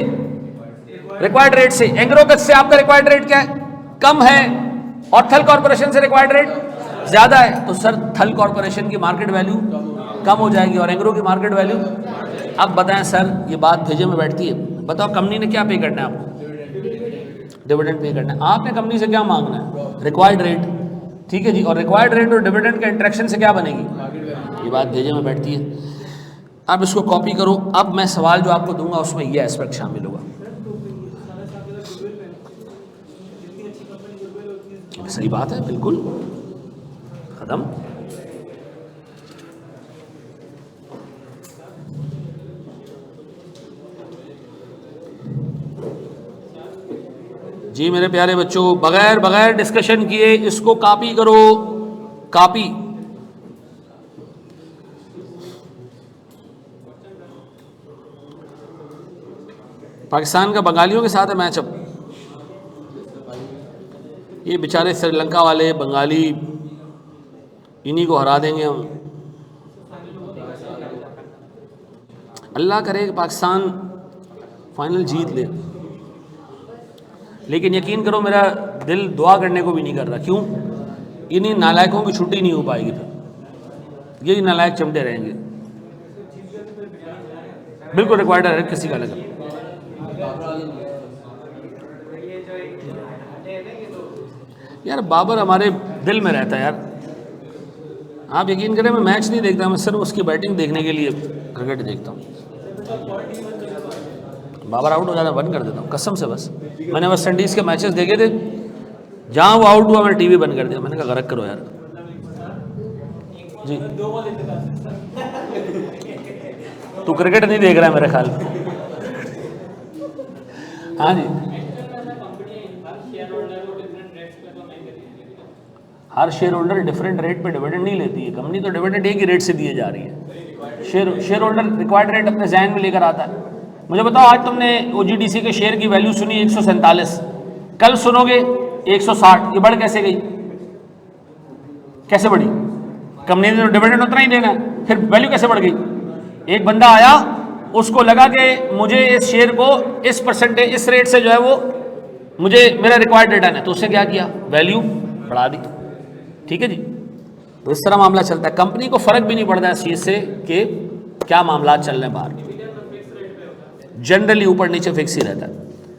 रिक्वायर्ड रेट से। एंग्रो का से आपका रिक्वायर्ड रेट क्या है, कम है, और थल कॉर्पोरेशन से रिक्वायर्ड रेट ज्यादा है, तो सर थल कॉर्पोरेशन की मार्केट वैल्यू कम हो जाएगी और एंग्रो की मार्केट वैल्यू। अब बताएं सर, ये बात भेजे में बैठती है, बताओ कंपनी ने क्या पे करना है आपको, डिविडेंड पे करना है। आपने कंपनी से क्या मांगना है, रिक्वायर्ड रेट। ठीक है जी। और रिक्वायर्ड रेट और डिविडेंड के इंटरेक्शन से क्या बनेगी, ये बात भेजे में बैठती है। अब इसको कॉपी करो। अब मैं सवाल जो आपको दूंगा उसमें ये एस्पेक्ट शामिल होगा। सही बात है, बिल्कुल खत्म। जी मेरे प्यारे बच्चों, बगैर डिस्कशन किए इसको कॉपी करो, कॉपी। पाकिस्तान का बंगालियों के साथ है मैच। अब ये बेचारे श्रीलंका वाले बंगाली, इन्हीं को हरा देंगे हम। अल्लाह करे कि पाकिस्तान फाइनल जीत ले, लेकिन यकीन करो मेरा दिल दुआ करने को भी नहीं कर रहा। क्यों? इन्हीं नालायकों की छुट्टी नहीं हो पाएगी, फिर यही नालायक चमटे रहेंगे। बिल्कुल रिक्वायर्ड है किसी का लगा। यार बाबर हमारे दिल में रहता है यार, आप यकीन करें मैं मैच नहीं देखता, मैं सिर्फ उसकी बैटिंग देखने के लिए क्रिकेट देखता हूँ। बाबर आउट हो जाना बंद कर देता हूँ कसम से। बस मैंने वेस्ट इंडीज़ के मैचेस देखे थे, जहाँ वो आउट हुआ मैंने टीवी बंद कर दिया। मैंने कहा गरक करो यार जी। तू क्रिकेट नहीं देख रहा है मेरे ख्याल में। हाँ जी, हर शेयर होल्डर डिफरेंट रेट पे डिविडेंड नहीं लेती है कंपनी, तो डिविडेंड एक ही रेट से दिए जा रही है। शेयर होल्डर रिक्वायर्ड रेट अपने जहन में लेकर आता है। मुझे बताओ, आज तुमने ओजीडीसी के शेयर की वैल्यू सुनी 147, कल सुनोगे 160, ये बढ़ कैसे गई? कैसे बढ़ी? कंपनी ने तो डिविडेंड उतना ही देना है, फिर वैल्यू कैसे बढ़ गई? एक बंदा आया, उसको लगा कि मुझे इस शेयर को इस परसेंटेज इस रेट से जो है वो मुझे मेरा रिक्वायर्ड रिटर्न है, तो उसने क्या किया? वैल्यू बढ़ा दी। ठीक है जी, तो इस तरह मामला चलता है। कंपनी को फर्क भी नहीं पड़ता इस चीज़ से कि क्या मामला चल रहे हैं बाहर। जनरली ऊपर नीचे फिक्स ही रहता है।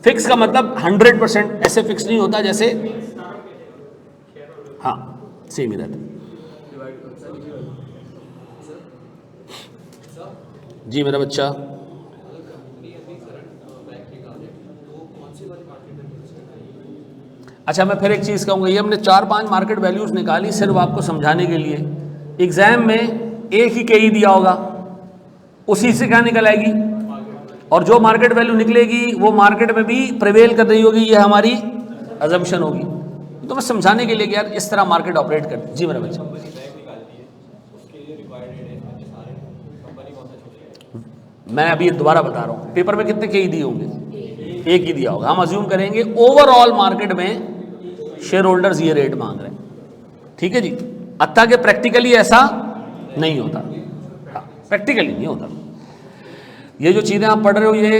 फिक्स का मतलब 100% ऐसे फिक्स नहीं होता जैसे, हाँ सेम ही रहता है। जी मेरा बच्चा, अच्छा मैं फिर एक चीज़ कहूँगा, ये हमने 4-5 मार्केट वैल्यूज़ निकाली सिर्फ आपको समझाने के लिए। एग्ज़ाम में एक ही के ही दिया होगा, उसी से क्या निकल आएगी, और जो मार्केट वैल्यू निकलेगी वो मार्केट में भी प्रिवेल कर रही होगी, ये हमारी अजम्पशन होगी। तो मैं समझाने के लिए कि यार इस तरह मार्केट ऑपरेट करती। जी मेरा बच्चा, मैं अभी दोबारा बता रहा हूँ, पेपर में कितने के ही दिए होंगे? एक ही दिया होगा। हम अज्यूम करेंगे ओवरऑल मार्केट में शेयर होल्डर्स ये रेट मांग रहे हैं, ठीक है जी। अत्ता के प्रैक्टिकली ऐसा नहीं होता, प्रैक्टिकली नहीं होता। ये जो चीज़ें आप पढ़ रहे हो ये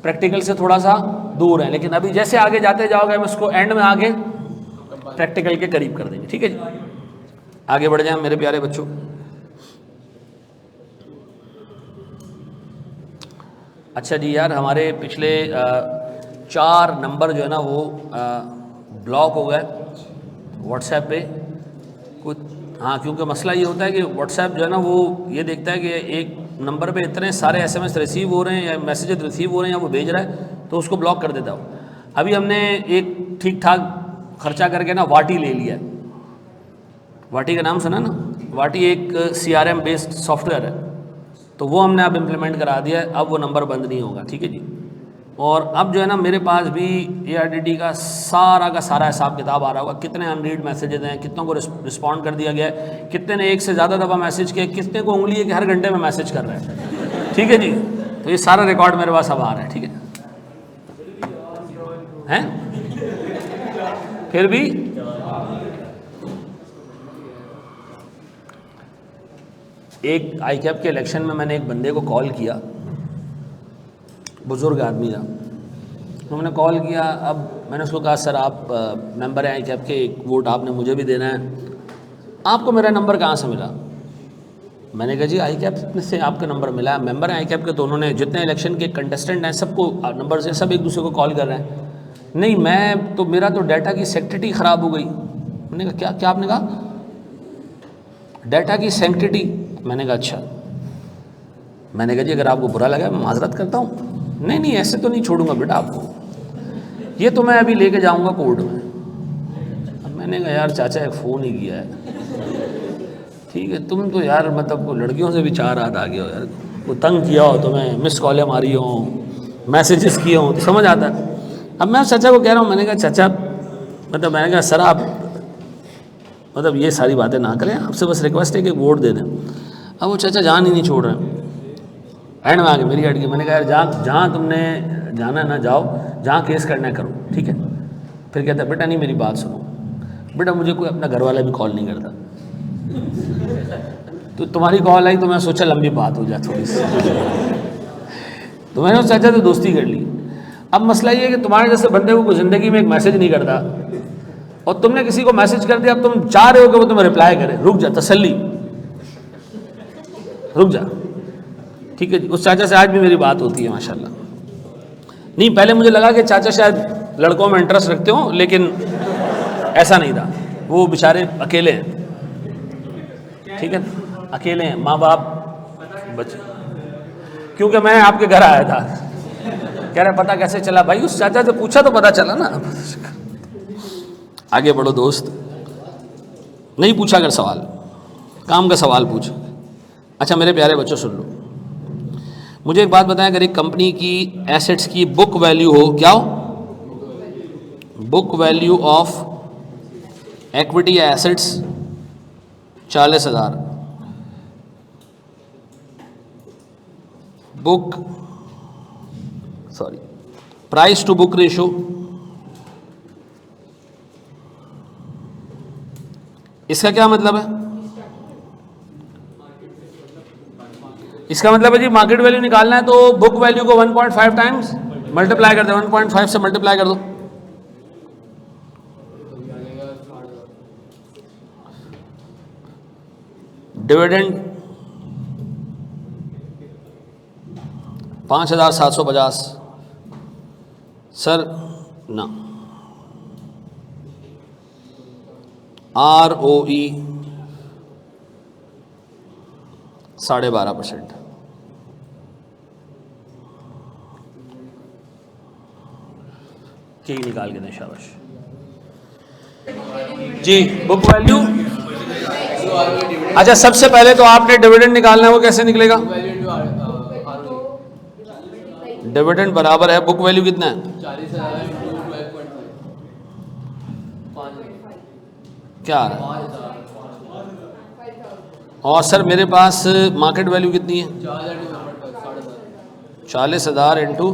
प्रैक्टिकल से थोड़ा सा दूर है, लेकिन अभी जैसे आगे जाते जाओगे हम इसको एंड में आगे प्रैक्टिकल के करीब कर देंगे। ठीक है जी, आगे बढ़ जाए मेरे प्यारे बच्चों। अच्छा जी यार, हमारे पिछले 4 नंबर जो है ना वो ब्लॉक हो गए व्हाट्सएप पे कुछ। हाँ, क्योंकि मसला ये होता है कि व्हाट्सएप जो है ना वो ये देखता है कि एक नंबर पे इतने सारे एसएमएस रिसीव हो रहे हैं या मैसेजेस रिसीव हो रहे हैं या वो भेज रहा है, तो उसको ब्लॉक कर देता हूँ। अभी हमने एक ठीक ठाक खर्चा करके ना वाटी ले लिया है। वाटी का नाम सुना ना? वाटी एक CRM बेस्ड सॉफ्टवेयर है, तो वो हमने अब इम्प्लीमेंट करा दिया है। अब वो नंबर बंद नहीं होगा, ठीक है जी। और अब जो है ना मेरे पास भी ARDD का सारा हिसाब किताब आ रहा होगा, कितने अनरीड मैसेजेस हैं, कितनों को रिस्पॉन्ड कर दिया गया है, कितने ने एक से ज़्यादा दफ़ा मैसेज किया, कितने को उंगली है कि हर घंटे में मैसेज कर रहे हैं, ठीक है जी। तो ये सारा रिकॉर्ड मेरे पास अब आ रहा है, ठीक है। फिर भी एक ICAP के इलेक्शन में मैंने एक बंदे को कॉल किया, बुज़ुर्ग आदमी था, उन्होंने कॉल किया। अब मैंने उसको कहा सर आप मेंबर हैं ICAP के, एक वोट आपने मुझे भी देना है, आपको मेरा नंबर कहाँ से मिला? मैंने कहा जी ICAP से आपका नंबर मिला है, मेंबर हैं ICAP के। तो उन्होंने जितने इलेक्शन के कंटेस्टेंट हैं सबको नंबर से, सब एक दूसरे को कॉल कर रहे हैं। नहीं मैं तो, मेरा तो डाटा की सेक्टिटी ख़राब हो गई। मैंने कहा क्या क्या आपने कहा? डाटा की सेक्टिटी। मैंने कहा अच्छा। मैंने कहा जी अगर आपको बुरा लगा मैं माजरत करता हूँ। नहीं ऐसे तो नहीं छोड़ूंगा बेटा आपको, ये तो मैं अभी लेके जाऊंगा कोर्ट में। अब मैंने कहा यार चाचा एक फ़ोन ही किया है, ठीक है, तुम तो यार मतलब को लड़कियों से भी 4 हाथ आ गए हो यार, को तंग किया हो तो मैं मिस कॉलें मारी हो, मैसेजेस किए हो, तो समझ आता है। अब मैं चाचा को कह रहा हूँ, मैंने कहा चाचा, मतलब मैंने कहा सर आप मतलब ये सारी बातें ना करें, आपसे बस रिक्वेस्ट है कि वोट दे दें। अब वो चाचा जान ही नहीं छोड़ रहे हैं, एंड में आके मेरी अटकी। मैंने कहा यार जहाँ तुमने जाना ना जाओ, जहाँ केस करना है करो, ठीक है। फिर कहता बेटा नहीं मेरी बात सुनो, बेटा मुझे कोई अपना घर वाला भी कॉल नहीं करता, तो तुम्हारी कॉल आई तो मैं सोचा लंबी बात हो जाए थोड़ी सी, तो मैंने उस चाचा से दोस्ती कर ली। अब मसला ये है कि तुम्हारे जैसे बंदे को ज़िंदगी में एक मैसेज नहीं करता, और तुमने किसी को मैसेज कर दिया, अब तुम चाह रहे हो कि वो तुम्हें रिप्लाई करे। रुक जा, तसल्ली, रुक जा, ठीक है जी। उस चाचा से आज भी मेरी बात होती है माशाल्लाह। नहीं पहले मुझे लगा कि चाचा शायद लड़कों में इंटरेस्ट रखते हो, लेकिन ऐसा नहीं था, वो बेचारे अकेले हैं, ठीक है, अकेले हैं, माँ बाप बच्चे। क्योंकि मैं आपके घर आया था कह रहे पता कैसे चला? भाई उस चाचा से पूछा तो पता चला ना। आगे बढ़ो दोस्त, नहीं पूछा कर सवाल, काम का सवाल पूछ। अच्छा मेरे प्यारे बच्चों सुन लो, मुझे एक बात बताएं, अगर एक कंपनी की एसेट्स की बुक वैल्यू हो, क्या हो? बुक वैल्यू ऑफ इक्विटी या assets 40,000, book price to book ratio इसका क्या मतलब है? इसका मतलब है जी मार्केट वैल्यू निकालना है तो बुक वैल्यू को 1.5 टाइम्स मल्टीप्लाई कर दो, 1.5 से मल्टीप्लाई कर दो। डिविडेंड 5,750 सर ना, ROE 12.5%। ठीक निकाल के दें, शाबाश जी। बुक वैल्यू, अच्छा सबसे पहले तो आपने डिविडेंड निकालना है, वो कैसे निकलेगा? डिविडेंड बराबर है बुक वैल्यू कितना है? 40,000 क्या आ रहा है? और सर मेरे पास मार्केट वैल्यू कितनी है? 40,000 इंटू,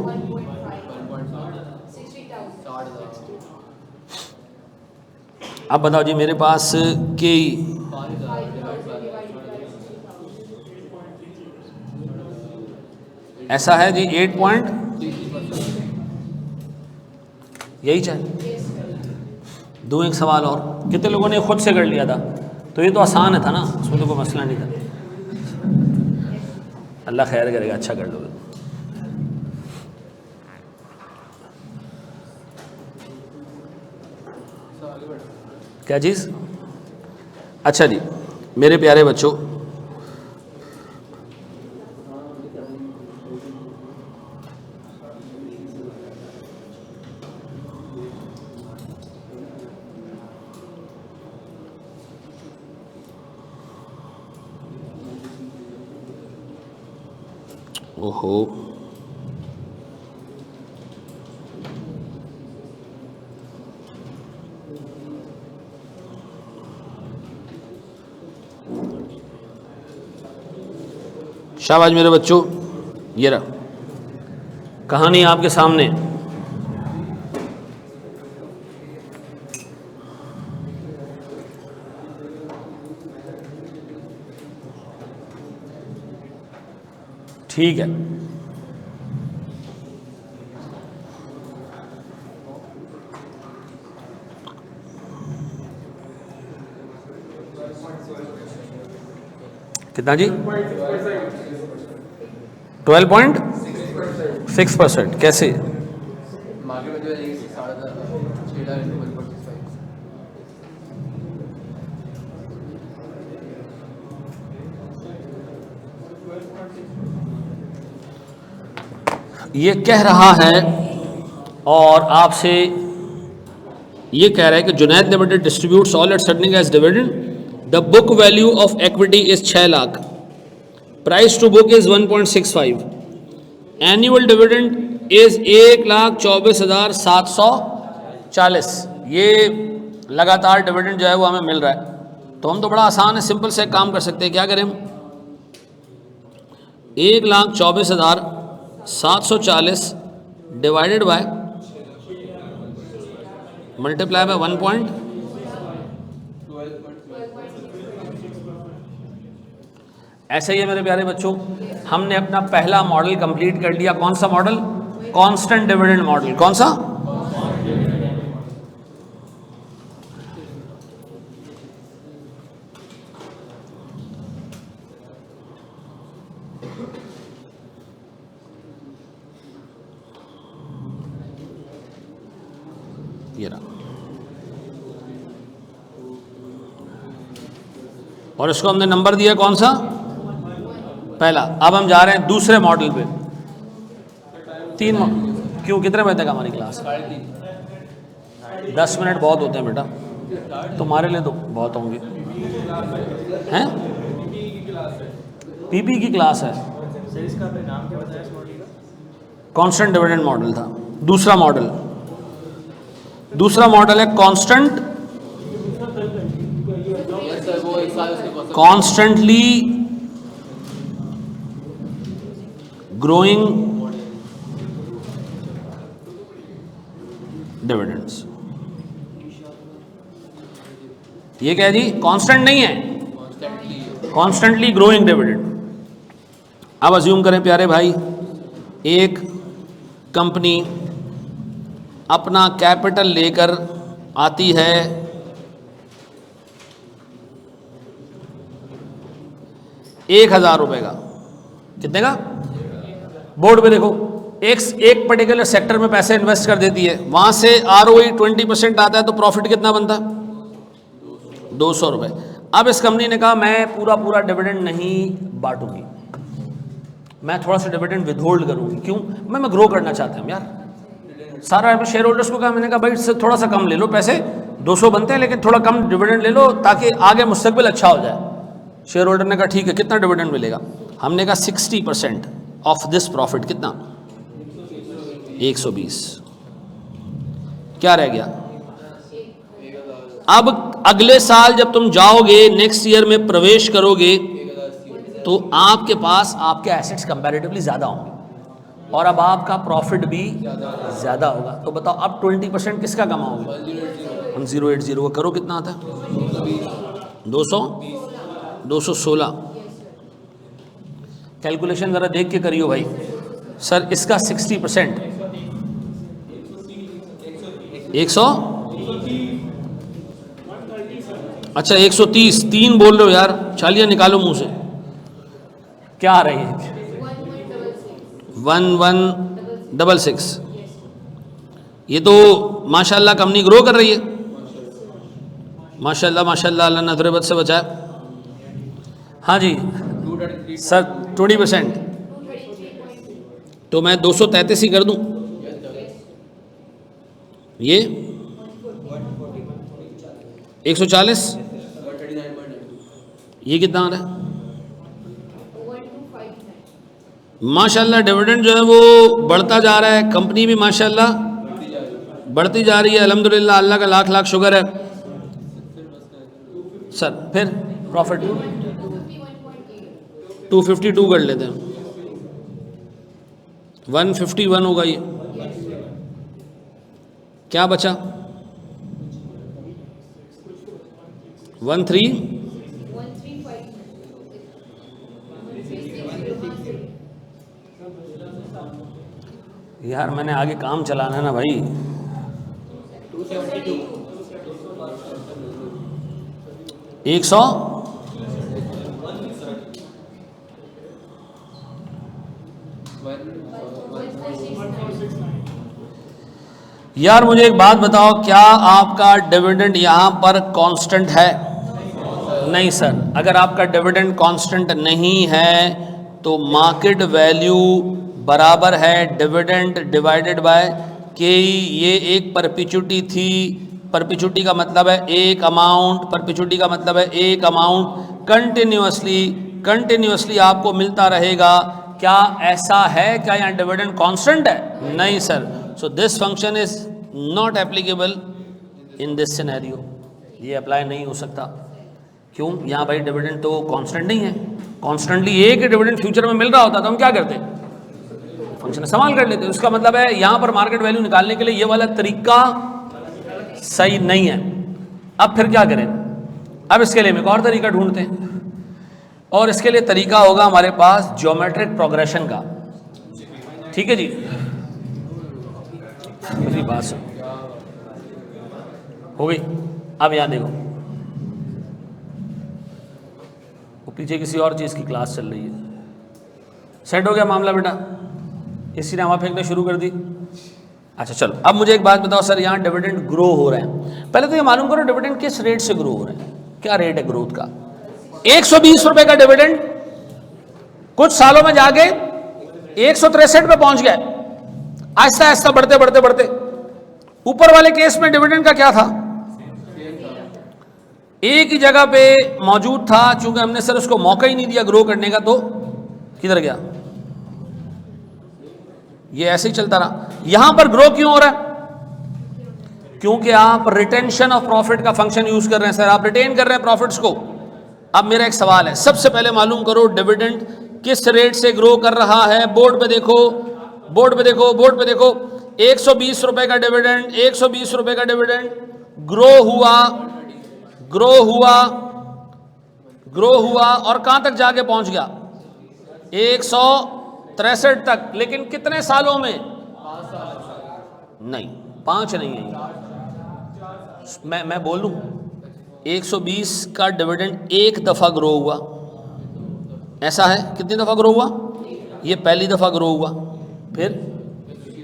अब बताओ जी मेरे पास के ऐसा है जी 8 पॉइंट, यही चाहिए। दो एक सवाल और, कितने लोगों ने खुद से कर लिया था? तो ये तो आसान है था ना, उसमें तो कोई मसला नहीं था। अल्लाह खैर करेगा, अच्छा कर लोगे। क्या चीज़? अच्छा जी मेरे प्यारे बच्चों, ओहो शाबाश मेरे बच्चों, ये रहा कहानी आपके सामने। ठीक है, कितना जी? 12.6%। कैसे? ये कह रहा है और आपसे ये कह रहा है कि Junaid limited distributes all its earning as dividend. The book value of equity is 6 lakh, price to book is 1.65, annual dividend is 1,24,740। ये लगातार डिविडेंड जो है वो हमें मिल रहा है। तो हम तो बड़ा आसान है, सिंपल से काम कर सकते हैं। क्या करें हम? 1,24,740 डिवाइडेड बाय मल्टीप्लाई बाय 1. ऐसे ही है मेरे प्यारे बच्चों, हमने अपना पहला मॉडल कंप्लीट कर लिया। कौन सा मॉडल? Constant dividend model. कौन सा? ये रहा, और इसको हमने नंबर दिया कौन सा? पहला। अब हम जा रहे हैं दूसरे मॉडल पे। क्यों, कितने बजे तक हमारी क्लास? 10 मिनट बहुत होते हैं बेटा, तुम्हारे लिए तो बहुत होंगे हैं। पीपी की क्लास है। सर इसका आपने नाम क्या बताया इस मॉडल का? कांस्टेंट डिविडेंड मॉडल था। दूसरा मॉडल है कॉन्स्टेंटली ग्रोइंग डिविडेंड्स। ये क्या है जी? कांस्टेंट नहीं है, कॉन्स्टेंटली ग्रोइंग डिविडेंड। अब अज्यूम करें प्यारे भाई, एक कंपनी अपना कैपिटल लेकर आती है 1,000 रुपए का। कितने का? बोर्ड पे देखो, एक पर्टिकुलर सेक्टर में पैसे इन्वेस्ट कर देती है, वहां से ROE 20% आता है, तो प्रॉफिट कितना बनता है? 200 रुपए। अब इस कंपनी ने कहा मैं पूरा डिविडेंड नहीं बांटूंगी, मैं थोड़ा सा डिविडेंड विदहोल्ड करूंगी। क्यों? मैं ग्रो करना चाहता हूं यार। सारा शेयर होल्डर्स को कहा, मैंने कहा भाई इससे थोड़ा सा कम ले लो पैसे, 200 बनते हैं लेकिन थोड़ा कम डिविडेंड ले लो ताकि आगे मुस्तकबिल अच्छा हो जाए। शेयर होल्डर ने कहा ठीक है, कितना डिविडेंड मिलेगा? हमने कहा 60% ऑफ दिस प्रॉफिट। कितना? 120। क्या रह गया? अब अगले साल जब तुम जाओगे, नेक्स्ट ईयर में प्रवेश करोगे, तो आपके पास आपके एसेट्स कंपैरेटिवली ज़्यादा होंगे और अब आपका प्रॉफिट भी ज़्यादा होगा। तो बताओ अब 20% किसका कमाओगे? 1080 का करो, कितना आता है? 216। कैलकुलेशन ज़रा देख के करियो भाई। सर इसका 60% 100, अच्छा 130। 3 बोल रहे हो यार, चालियाँ निकालो मुंह से। क्या आ रही है? 1166। ये तो माशाल्लाह कंपनी ग्रो कर रही है, माशाल्लाह माशाल्लाह, अल्लाह नजरबत से बचाए। हाँ जी सर 20%, तो मैं 233 ही कर दूं। ये 140, ये कितना आ रहा है? माशाल्लाह डिविडेंड जो है वो बढ़ता जा रहा है, कंपनी भी माशाल्लाह बढ़ती जा रही है, अल्हम्दुलिल्लाह, अल्लाह का लाख लाख शुक्र है। सर फिर प्रॉफिट 252 कर लेते हैं, 151 होगा ये। क्या बचा? 13। यार मैंने आगे काम चलाना है ना भाई। 100, यार मुझे एक बात बताओ, क्या आपका डिविडेंड यहां पर कांस्टेंट है? नहीं सर, अगर आपका डिविडेंड कांस्टेंट नहीं है तो मार्केट वैल्यू बराबर है डिविडेंड डिवाइडेड बाय के। ये एक परपेचुटी थी, परपेचुटी का मतलब है एक अमाउंट, परपेचुटी का मतलब है एक अमाउंट कंटिन्यूअसली आपको मिलता रहेगा। क्या ऐसा है? क्या यहाँ डिविडेंड कांस्टेंट है? नहीं sir. So this function is not applicable in this scenario, ये अप्लाई नहीं हो सकता। क्यों? यहाँ भाई डिविडेंड तो कांस्टेंट नहीं है। कॉन्स्टेंटली एक डिविडेंड फ्यूचर में मिल रहा होता तो हम क्या करते? फंक्शन इस्तेमाल कर लेते। उसका मतलब है यहाँ पर मार्केट वैल्यू निकालने के लिए ये वाला तरीका सही नहीं है। अब फिर क्या करें? अब इसके लिए हम एक और तरीका ढूंढते हैं, और इसके लिए तरीका होगा हमारे पास ज्योमेट्रिक प्रोग्रेशन का। ठीक है जी, मेरी बात सुन हो गई। अब यहाँ देखो, वो पीछे किसी और चीज़ की क्लास चल रही है। सेट हो गया मामला बेटा? किसी ने हवा फेंकना शुरू कर दी। अच्छा चलो, अब मुझे एक बात बताओ सर, यहाँ डिविडेंड ग्रो हो रहे हैं। पहले तो ये मालूम करो डिविडेंड किस रेट से ग्रो हो रहे हैं, क्या रेट है ग्रोथ का। 120 रुपए का डिविडेंड कुछ सालों में जाके 163 पे पहुंच गए। आहिस्ता आहिस्ता बढ़ते बढ़ते बढ़ते ऊपर वाले केस में डिविडेंड का क्या था, एक ही जगह पे मौजूद था, चूंकि हमने सर उसको मौका ही नहीं दिया ग्रो करने का, तो किधर गया, ये ऐसे ही चलता रहा। यहां पर ग्रो क्यों हो रहा है, क्योंकि आप रिटेंशन ऑफ प्रॉफिट का फंक्शन यूज कर रहे हैं सर, आप रिटेन कर रहे हैं प्रॉफिट्स को। अब मेरा एक सवाल है, सबसे पहले मालूम करो डिविडेंड किस रेट से ग्रो कर रहा है। बोर्ड पे देखो, बोर्ड पे देखो, बोर्ड पे देखो, 120 रुपए का डिविडेंड, 120 रुपए का डिविडेंड ग्रो हुआ, ग्रो हुआ, ग्रो हुआ और कहां तक जाके पहुंच गया, 163 तक। लेकिन कितने सालों में, नहीं 5 नहीं है, मैं बोलूं 120 का डिविडेंड एक दफा ग्रो हुआ, ऐसा है, कितनी दफा ग्रो हुआ, ये पहली दफा ग्रो हुआ, फिर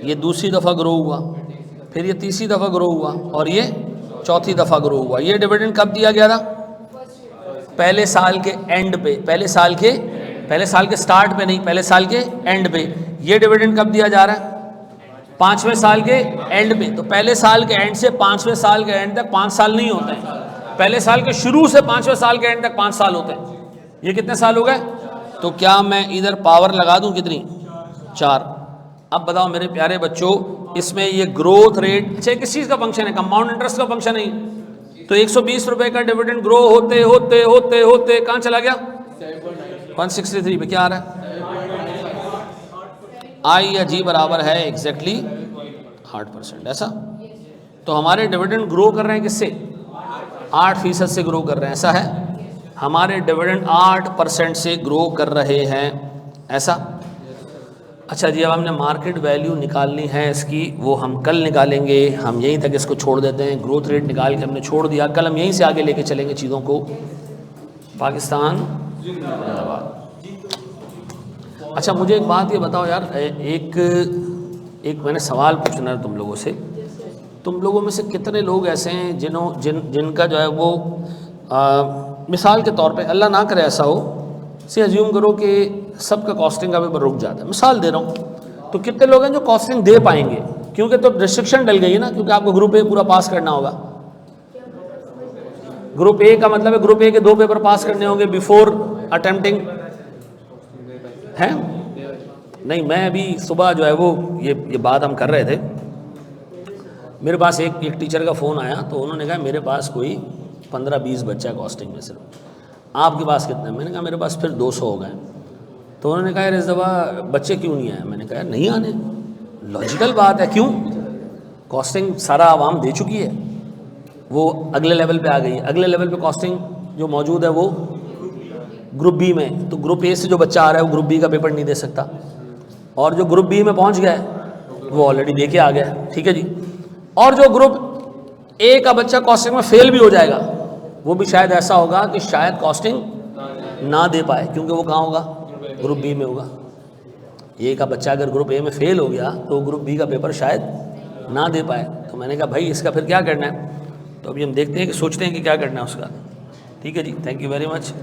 ये दूसरी दफा ग्रो हुआ, फिर ये तीसरी दफा ग्रो हुआ और ये चौथी दफा ग्रो हुआ। ये डिविडेंड कब दिया गया था, पहले साल के एंड पे, पहले साल के स्टार्ट पे नहीं, पहले साल के एंड पे। ये डिविडेंड कब दिया जा रहा है, 5वें साल के एंड पे। तो पहले साल के एंड से 5वें साल के एंड तक 5 साल नहीं होते हैं, पहले साल के शुरू से 5वें साल के एंड तक 5 साल होते हैं। ये कितने साल हो गए, तो क्या मैं इधर पावर लगा दूं कितनी, 4। अब बताओ मेरे प्यारे बच्चों, इसमें ये ग्रोथ रेट अच्छा किस चीज़ का फंक्शन है, कंपाउंड इंटरेस्ट का फंक्शन नहीं। तो 120 रुपए का डिविडेंड ग्रो होते होते होते होते कहाँ चला गया, 163 पे। क्या आ रहा है, आई या जी बराबर है एग्जैक्टली 8%, ऐसा। तो हमारे डिविडेंड ग्रो कर रहे हैं किससे, 8% से ग्रो कर रहे हैं, ऐसा है। हमारे डिविडेंड 8% से ग्रो कर रहे हैं, ऐसा। अच्छा जी, अब हमने मार्केट वैल्यू निकालनी है इसकी, वो हम कल निकालेंगे। हम यहीं तक इसको छोड़ देते हैं, ग्रोथ रेट निकाल के हमने छोड़ दिया, कल हम यहीं से आगे लेके चलेंगे चीज़ों को। पाकिस्तान जिंदाबाद। अच्छा मुझे एक बात ये बताओ यार, एक मैंने सवाल पूछना है तुम लोगों से। तुम लोगों में से कितने लोग ऐसे हैं जिनका जो है वो मिसाल के तौर पे, अल्लाह ना करे ऐसा हो, से अज्यूम करो कि सबका कॉस्टिंग अभी रुक जाता है, मिसाल दे रहा हूँ, तो कितने लोग हैं जो कॉस्टिंग दे पाएंगे, क्योंकि तो रिस्ट्रिक्शन डल गई है ना, क्योंकि आपको ग्रुप ए पूरा पास करना होगा। ग्रुप ए का मतलब है ग्रुप ए के 2 पेपर पास करने होंगे बिफोर अटेम्प्टिंग, है नहीं। मैं अभी सुबह जो है वो ये बात हम कर रहे थे, मेरे पास एक टीचर का फ़ोन आया, तो उन्होंने कहा मेरे पास कोई 15-20 बच्चा है कॉस्टिंग में सिर्फ, आपके पास कितने, मैंने कहा मेरे पास फिर 200 हो गए। तो उन्होंने कहा यार इस दफ़ा बच्चे क्यों नहीं आए, मैंने कहा नहीं आने, लॉजिकल बात है, क्यों, कॉस्टिंग सारा आवाम दे चुकी है, वो अगले लेवल पे आ गई है। अगले लेवल पे कॉस्टिंग जो मौजूद है वो ग्रुप बी में, तो ग्रुप ए से जो बच्चा आ रहा है वो ग्रुप बी का पेपर नहीं दे सकता, और जो ग्रुप बी में पहुंच गया है वो ऑलरेडी दे के आ गया है, ठीक है जी। और जो ग्रुप ए का बच्चा कॉस्टिंग में फेल भी हो जाएगा, वो भी शायद ऐसा होगा कि शायद कॉस्टिंग ना दे पाए, क्योंकि वो कहाँ होगा, ग्रुप बी में होगा। ए का बच्चा अगर ग्रुप ए में फेल हो गया तो ग्रुप बी का पेपर शायद ना दे पाए। तो मैंने कहा भाई इसका फिर क्या करना है, तो अभी हम देखते हैं कि सोचते हैं कि क्या करना है उसका। ठीक है जी, थैंक यू वेरी मच।